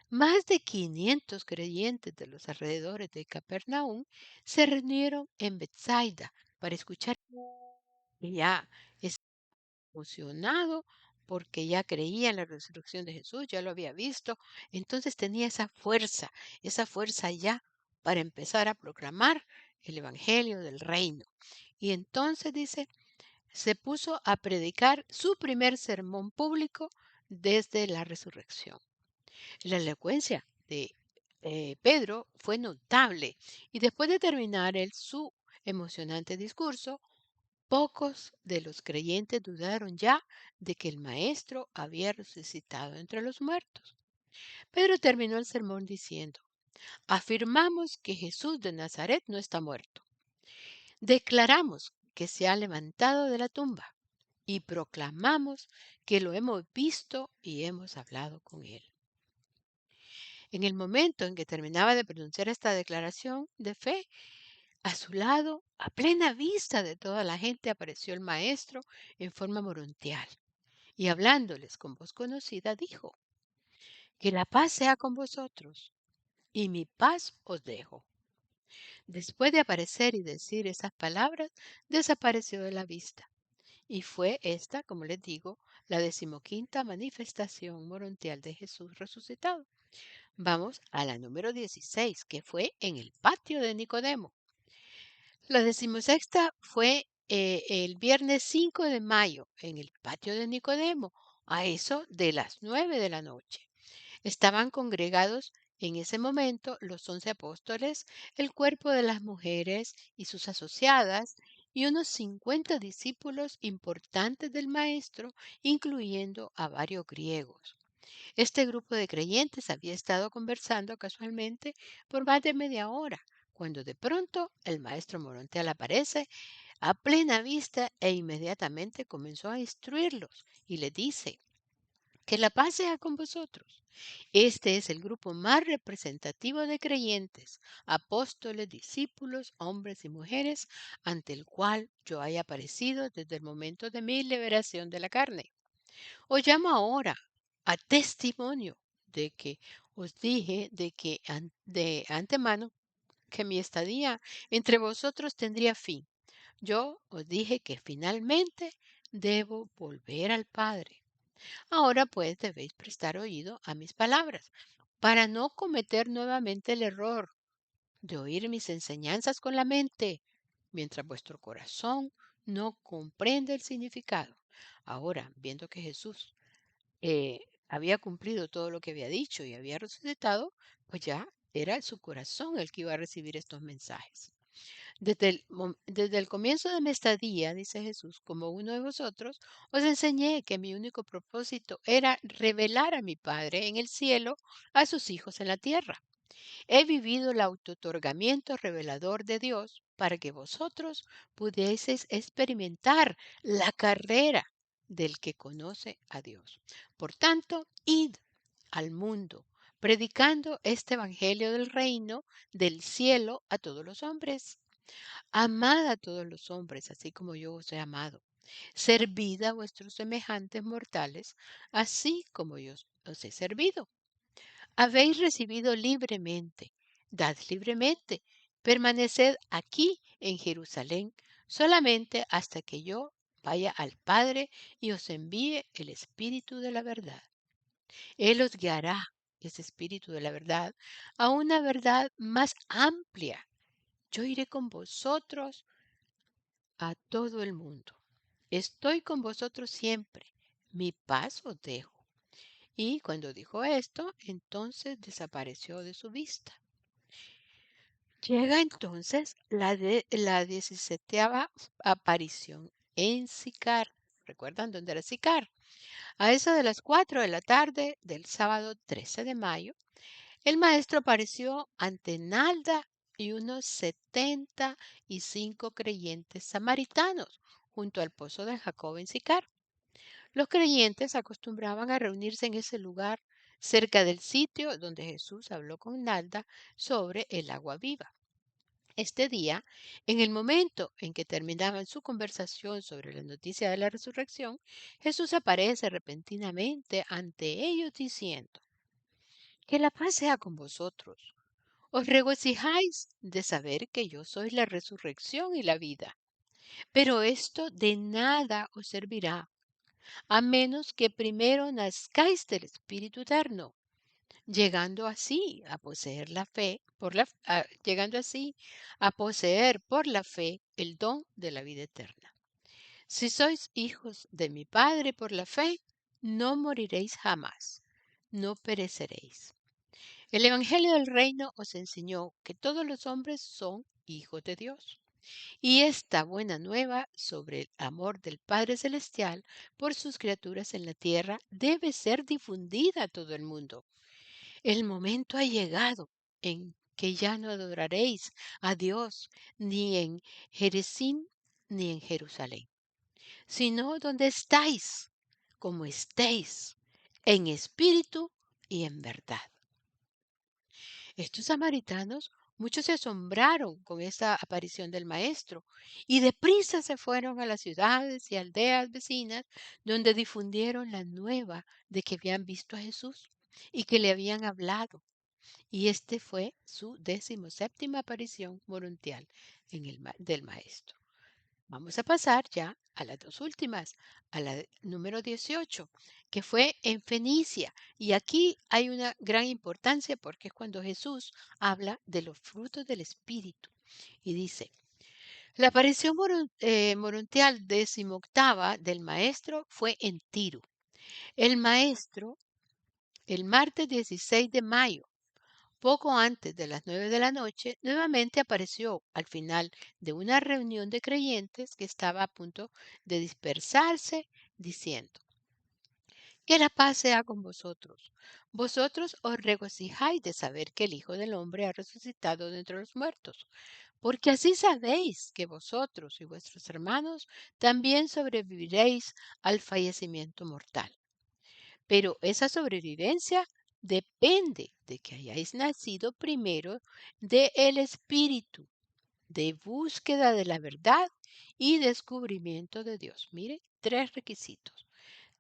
más de 500 creyentes de los alrededores de Capernaum se reunieron en Bethsaida para escuchar. Y ya estaba emocionado porque ya creía en la resurrección de Jesús, ya lo había visto, entonces tenía esa fuerza ya para empezar a proclamar el Evangelio del Reino. Y entonces dice, se puso a predicar su primer sermón público desde la resurrección. La elocuencia de Pedro fue notable y después de terminar él su emocionante discurso, pocos de los creyentes dudaron ya de que el Maestro había resucitado entre los muertos. Pedro terminó el sermón diciendo: afirmamos que Jesús de Nazaret no está muerto. Declaramos que se ha levantado de la tumba y proclamamos que lo hemos visto y hemos hablado con él. En el momento en que terminaba de pronunciar esta declaración de fe, a su lado, a plena vista de toda la gente, apareció el Maestro en forma morontial y hablándoles con voz conocida dijo: que la paz sea con vosotros y mi paz os dejo. Después de aparecer y decir esas palabras, desapareció de la vista. Y fue esta, como les digo, la 15ª manifestación morontial de Jesús resucitado. Vamos a la número 16, que fue en el patio de Nicodemo. La decimosexta fue el viernes 5 de mayo en el patio de Nicodemo, a eso de las 9 de la noche. Estaban congregados en ese momento los 11 apóstoles, el cuerpo de las mujeres y sus asociadas, y unos 50 discípulos importantes del Maestro, incluyendo a varios griegos. Este grupo de creyentes había estado conversando casualmente por más de media hora, cuando de pronto el maestro Morontel aparece a plena vista e inmediatamente comenzó a instruirlos y le dice: que la paz sea con vosotros. Este es el grupo más representativo de creyentes, apóstoles, discípulos, hombres y mujeres, ante el cual yo haya aparecido desde el momento de mi liberación de la carne. Os llamo ahora a testimonio de que os dije de antemano que mi estadía entre vosotros tendría fin. Yo os dije que finalmente debo volver al Padre. Ahora pues debéis prestar oído a mis palabras, para no cometer nuevamente el error de oír mis enseñanzas con la mente, mientras vuestro corazón no comprende el significado. Ahora, viendo que Jesús había cumplido todo lo que había dicho y había resucitado, pues ya era su corazón el que iba a recibir estos mensajes. Desde el comienzo de mi estadía, dice Jesús, como uno de vosotros, os enseñé que mi único propósito era revelar a mi Padre en el cielo a sus hijos en la tierra. He vivido el autootorgamiento revelador de Dios para que vosotros pudieseis experimentar la carrera del que conoce a Dios. Por tanto, id al mundo, predicando este evangelio del reino del cielo a todos los hombres. Amad a todos los hombres, así como yo os he amado. Servid a vuestros semejantes mortales, así como yo os he servido. Habéis recibido libremente, dad libremente. Permaneced aquí en Jerusalén solamente hasta que yo vaya al Padre y os envíe el Espíritu de la verdad. Él os guiará, ese Espíritu de la verdad, a una verdad más amplia. Yo iré con vosotros a todo el mundo. Estoy con vosotros siempre. Mi paz os dejo. Y cuando dijo esto, entonces desapareció de su vista. Llega entonces la 17ª aparición en Sicar. ¿Recuerdan dónde era Sicar? A eso de las 4 de la tarde del sábado 13 de mayo, el maestro apareció ante Nalda y unos 75 creyentes samaritanos junto al pozo de Jacob en Sicar. Los creyentes acostumbraban a reunirse en ese lugar cerca del sitio donde Jesús habló con Nalda sobre el agua viva. Este día, en el momento en que terminaban su conversación sobre la noticia de la resurrección, Jesús aparece repentinamente ante ellos diciendo: que la paz sea con vosotros. Os regocijáis de saber que yo soy la resurrección y la vida. Pero esto de nada os servirá, a menos que primero nazcáis del Espíritu Eterno, llegando así a poseer la fe, llegando así a poseer por la fe el don de la vida eterna. Si sois hijos de mi Padre por la fe, no moriréis jamás, no pereceréis. El Evangelio del Reino os enseñó que todos los hombres son hijos de Dios. Y esta buena nueva sobre el amor del Padre Celestial por sus criaturas en la tierra debe ser difundida a todo el mundo. El momento ha llegado en que ya no adoraréis a Dios ni en Jerezín ni en Jerusalén, sino donde estáis, como estéis, en espíritu y en verdad. Estos samaritanos, muchos se asombraron con esta aparición del maestro y deprisa se fueron a las ciudades y aldeas vecinas donde difundieron la nueva de que habían visto a Jesús y que le habían hablado. Y este fue su 17ª aparición morontial del maestro. Vamos a pasar ya a las dos últimas, a la número 18, que fue en Fenicia. Y aquí hay una gran importancia porque es cuando Jesús habla de los frutos del Espíritu. Y dice: La aparición morontial decimoctava del maestro fue en Tiro. El maestro, el martes 16 de mayo, poco antes de las 9 de la noche, nuevamente apareció al final de una reunión de creyentes que estaba a punto de dispersarse, diciendo: que la paz sea con vosotros. Vosotros os regocijáis de saber que el Hijo del Hombre ha resucitado de entre los muertos, porque así sabéis que vosotros y vuestros hermanos también sobreviviréis al fallecimiento mortal. Pero esa sobrevivencia depende de que hayáis nacido primero del Espíritu, de búsqueda de la verdad y descubrimiento de Dios. Mire, tres requisitos: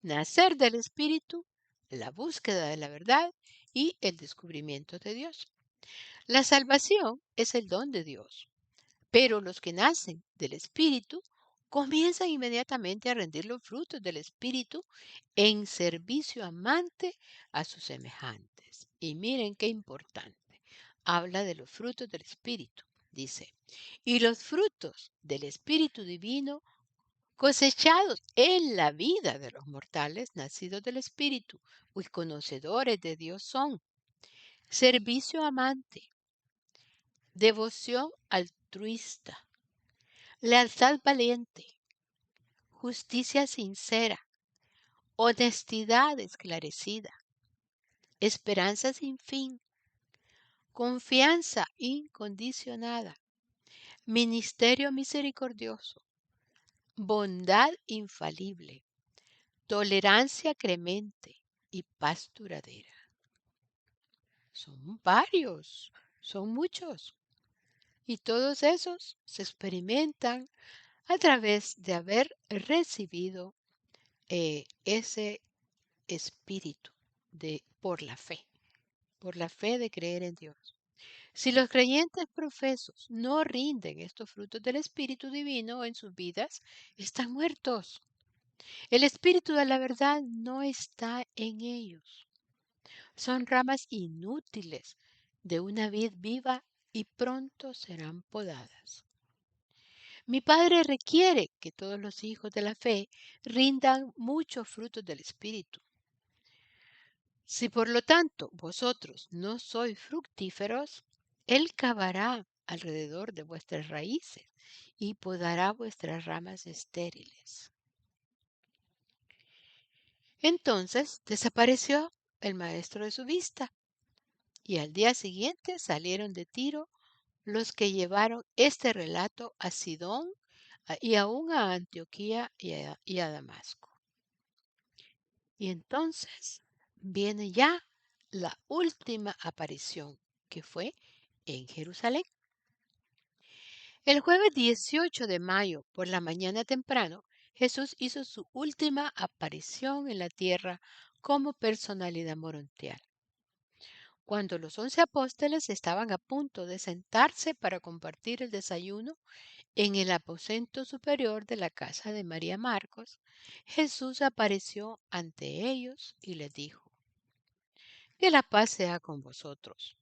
nacer del Espíritu, la búsqueda de la verdad y el descubrimiento de Dios. La salvación es el don de Dios, pero los que nacen del Espíritu comienzan inmediatamente a rendir los frutos del Espíritu en servicio amante a sus semejantes. Y miren qué importante. Habla de los frutos del Espíritu. Dice: y los frutos del Espíritu Divino cosechados en la vida de los mortales nacidos del Espíritu, pues conocedores de Dios son: servicio amante, devoción altruista, lealtad valiente, justicia sincera, honestidad esclarecida, esperanza sin fin, confianza incondicionada, ministerio misericordioso, bondad infalible, tolerancia cremente y paz duradera. Son varios, son muchos. Y todos esos se experimentan a través de haber recibido ese espíritu por la fe de creer en Dios. Si los creyentes profesos no rinden estos frutos del Espíritu Divino en sus vidas, están muertos. El Espíritu de la verdad no está en ellos. Son ramas inútiles de una vid viva y pronto serán podadas. Mi Padre requiere que todos los hijos de la fe rindan muchos frutos del Espíritu. Si por lo tanto vosotros no sois fructíferos, Él cavará alrededor de vuestras raíces y podará vuestras ramas estériles. Entonces desapareció el maestro de su vista, y al día siguiente salieron de Tiro los que llevaron este relato a Sidón y aún a Antioquía y a Damasco. Y entonces viene ya la última aparición, que fue en Jerusalén. El jueves 18 de mayo, por la mañana temprano, Jesús hizo su última aparición en la tierra como personalidad morontial. Cuando los 11 apóstoles estaban a punto de sentarse para compartir el desayuno en el aposento superior de la casa de María Marcos, Jesús apareció ante ellos y les dijo: que la paz sea con vosotros.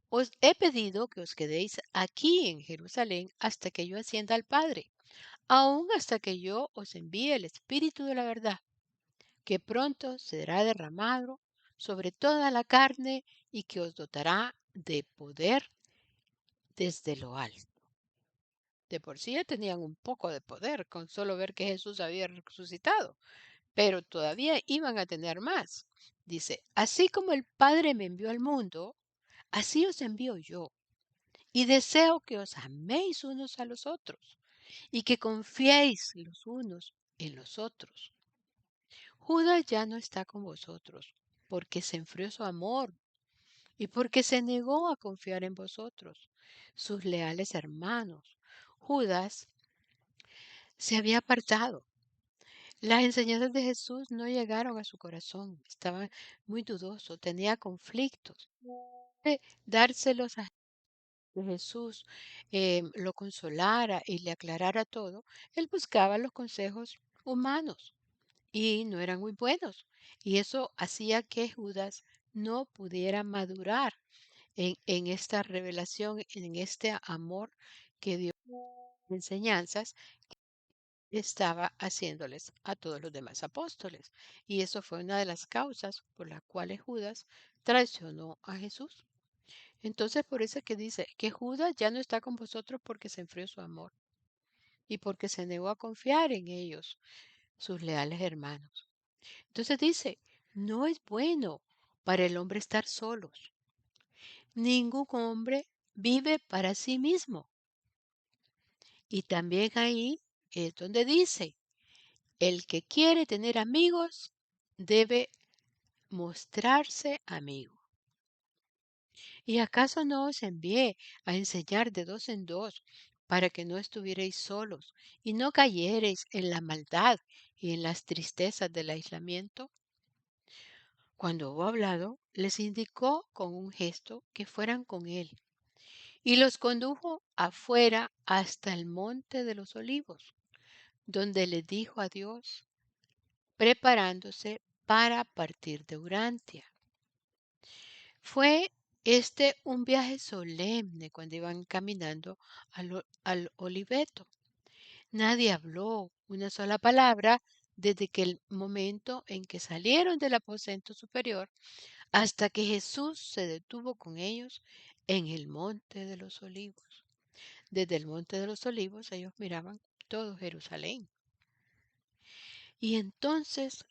Os he pedido que os quedéis aquí en Jerusalén hasta que yo ascienda al Padre, aun hasta que yo os envíe el Espíritu de la verdad, que pronto será derramado sobre toda la carne y que os dotará de poder desde lo alto. De por sí ya tenían un poco de poder con solo ver que Jesús había resucitado, pero todavía iban a tener más. Dice: así como el Padre me envió al mundo, así os envío yo. Y deseo que os améis unos a los otros y que confiéis los unos en los otros. Judas ya no está con vosotros porque se enfrió su amor y porque se negó a confiar en vosotros, sus leales hermanos. Judas se había apartado. Las enseñanzas de Jesús no llegaron a su corazón. Estaba muy dudoso, tenía conflictos. Dárselos a que Jesús lo consolara y le aclarara todo, él buscaba los consejos humanos y no eran muy buenos. Y eso hacía que Judas no pudiera madurar en esta revelación, en este amor que Dios. enseñanzas estaba haciéndoles a todos los demás apóstoles. Y eso fue una de las causas por las cuales Judas traicionó a Jesús. Entonces, por eso es que dice que Judas ya no está con vosotros porque se enfrió su amor y porque se negó a confiar en ellos, sus leales hermanos. Entonces dice, no es bueno para el hombre estar solos. Ningún hombre vive para sí mismo. Y también ahí es donde dice, el que quiere tener amigos debe mostrarse amigo. ¿Y acaso no os envié a enseñar de dos en dos para que no estuvierais solos y no cayereis en la maldad y en las tristezas del aislamiento? Cuando hubo hablado, les indicó con un gesto que fueran con él y los condujo afuera hasta el monte de los olivos, donde le dijo adiós, preparándose para partir de Urantia. Fue este un viaje solemne cuando iban caminando al oliveto. Nadie habló una sola palabra desde que el momento en que salieron del aposento superior hasta que Jesús se detuvo con ellos en el monte de los olivos. Desde el monte de los olivos ellos miraban todo Jerusalén. Y entonces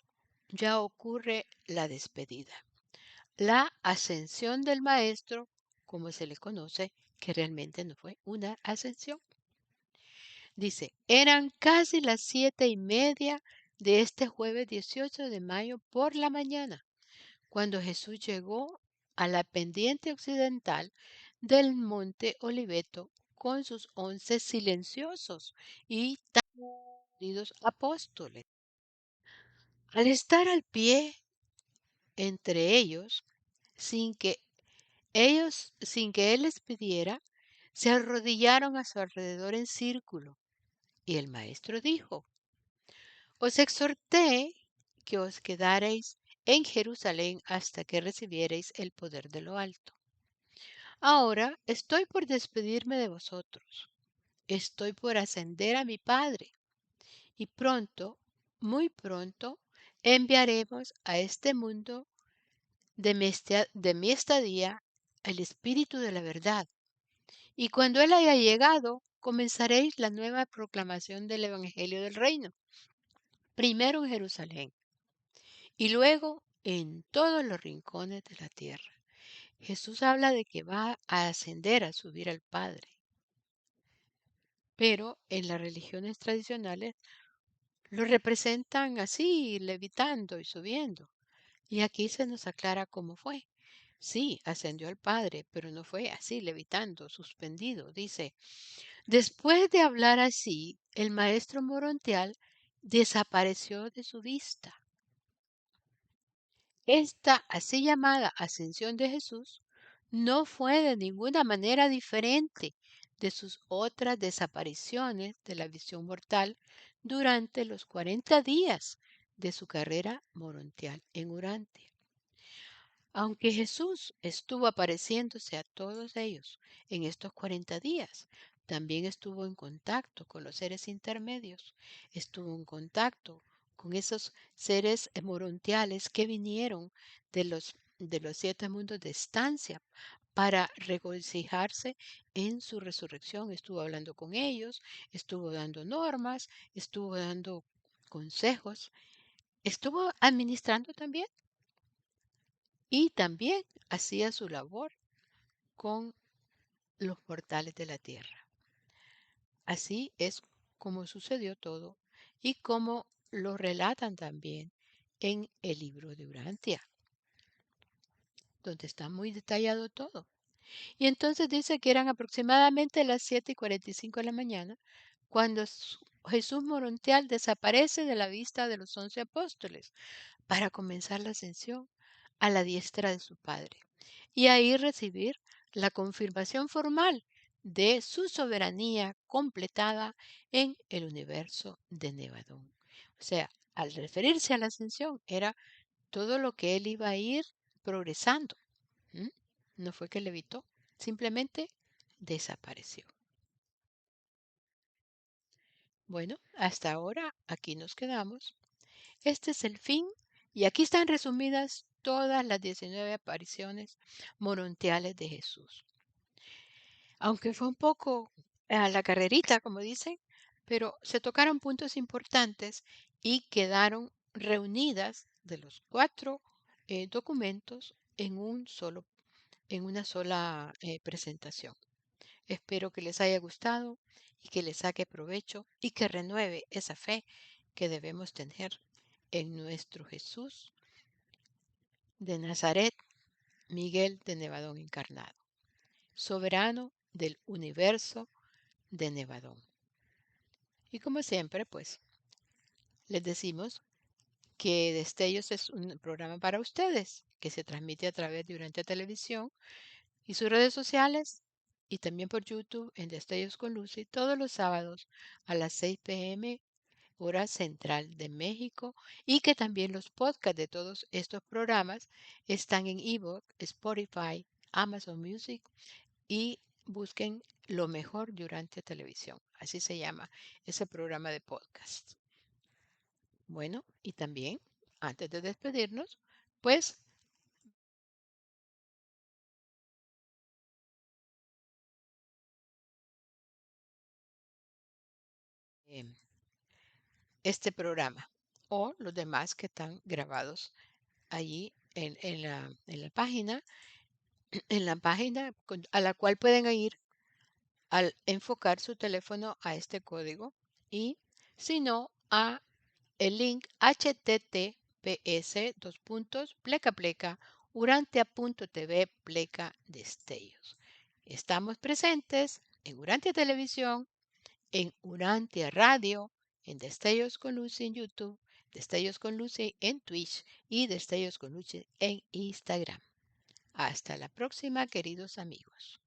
ya ocurre la despedida, la ascensión del maestro, como se le conoce, que realmente no fue una ascensión. Dice, eran casi las 7:30 de este jueves 18 de mayo por la mañana, cuando Jesús llegó a la pendiente occidental del monte Oliveto con sus 11 silenciosos y tan queridos apóstoles. Al estar al pie entre ellos, sin que sin que él les pidiera, se arrodillaron a su alrededor en círculo. Y el maestro dijo, os exhorté que os quedareis en Jerusalén hasta que recibiereis el poder de lo alto. Ahora estoy por despedirme de vosotros. Estoy por ascender a mi Padre. Y pronto, muy pronto, enviaremos a este mundo de mi estadía el Espíritu de la verdad. Y cuando Él haya llegado, comenzaréis la nueva proclamación del Evangelio del Reino, primero en Jerusalén y luego en todos los rincones de la tierra. Jesús habla de que va a ascender, a subir al Padre, pero en las religiones tradicionales lo representan así, levitando y subiendo. Y aquí se nos aclara cómo fue. Sí, ascendió al Padre, pero no fue así, levitando, suspendido. Dice, después de hablar así, el maestro morontial desapareció de su vista. Esta así llamada ascensión de Jesús no fue de ninguna manera diferente de sus otras desapariciones de la visión mortal durante los 40 días de su carrera morontial en Urantia. Aunque Jesús estuvo apareciéndose a todos ellos en estos 40 días, también estuvo en contacto con los seres intermedios, estuvo en contacto con esos seres morontiales que vinieron de los 7 mundos de estancia para regocijarse en su resurrección. Estuvo hablando con ellos, estuvo dando normas, estuvo dando consejos, estuvo administrando también y también hacía su labor con los mortales de la tierra. Así es como sucedió todo y como lo relatan también en el libro de Urantia, donde está muy detallado todo. Y entonces dice que eran aproximadamente las 7:45 de la mañana cuando Jesús morontial desaparece de la vista de los 11 apóstoles para comenzar la ascensión a la diestra de su Padre y ahí recibir la confirmación formal de su soberanía completada en el universo de Nevadón. O sea, al referirse a la ascensión, era todo lo que él iba a ir progresando. ¿m? No fue que levitó, simplemente desapareció. Bueno, hasta ahora aquí nos quedamos. Este es el fin y aquí están resumidas todas las 19 apariciones morontiales de Jesús. Aunque fue un poco a la carrerita, como dicen, pero se tocaron puntos importantes y quedaron reunidas de los cuatro documentos en una sola presentación. Espero que les haya gustado y que les saque provecho y que renueve esa fe que debemos tener en nuestro Jesús de Nazaret, Miguel de Nevadón encarnado, soberano del universo de Nevadón. Y como siempre, pues les decimos que Destellos es un programa para ustedes que se transmite a través de Urantia Televisión y sus redes sociales y también por YouTube en Destellos con Lucy todos los sábados a las 6 p.m. hora central de México y que también los podcasts de todos estos programas están en ebook, Spotify, Amazon Music y busquen lo mejor de Urantia Televisión. Así se llama ese programa de podcast. Bueno, y también, antes de despedirnos, pues em, este programa o los demás que están grabados allí en la página, a la cual pueden ir al enfocar su teléfono a este código y si no a el link https urantia.tv pleca destellos. Estamos presentes en Urantia Televisión, en Urantia Radio, en Destellos con Lucy en YouTube, Destellos con Lucy en Twitch y Destellos con Lucy en Instagram. Hasta la próxima, queridos amigos.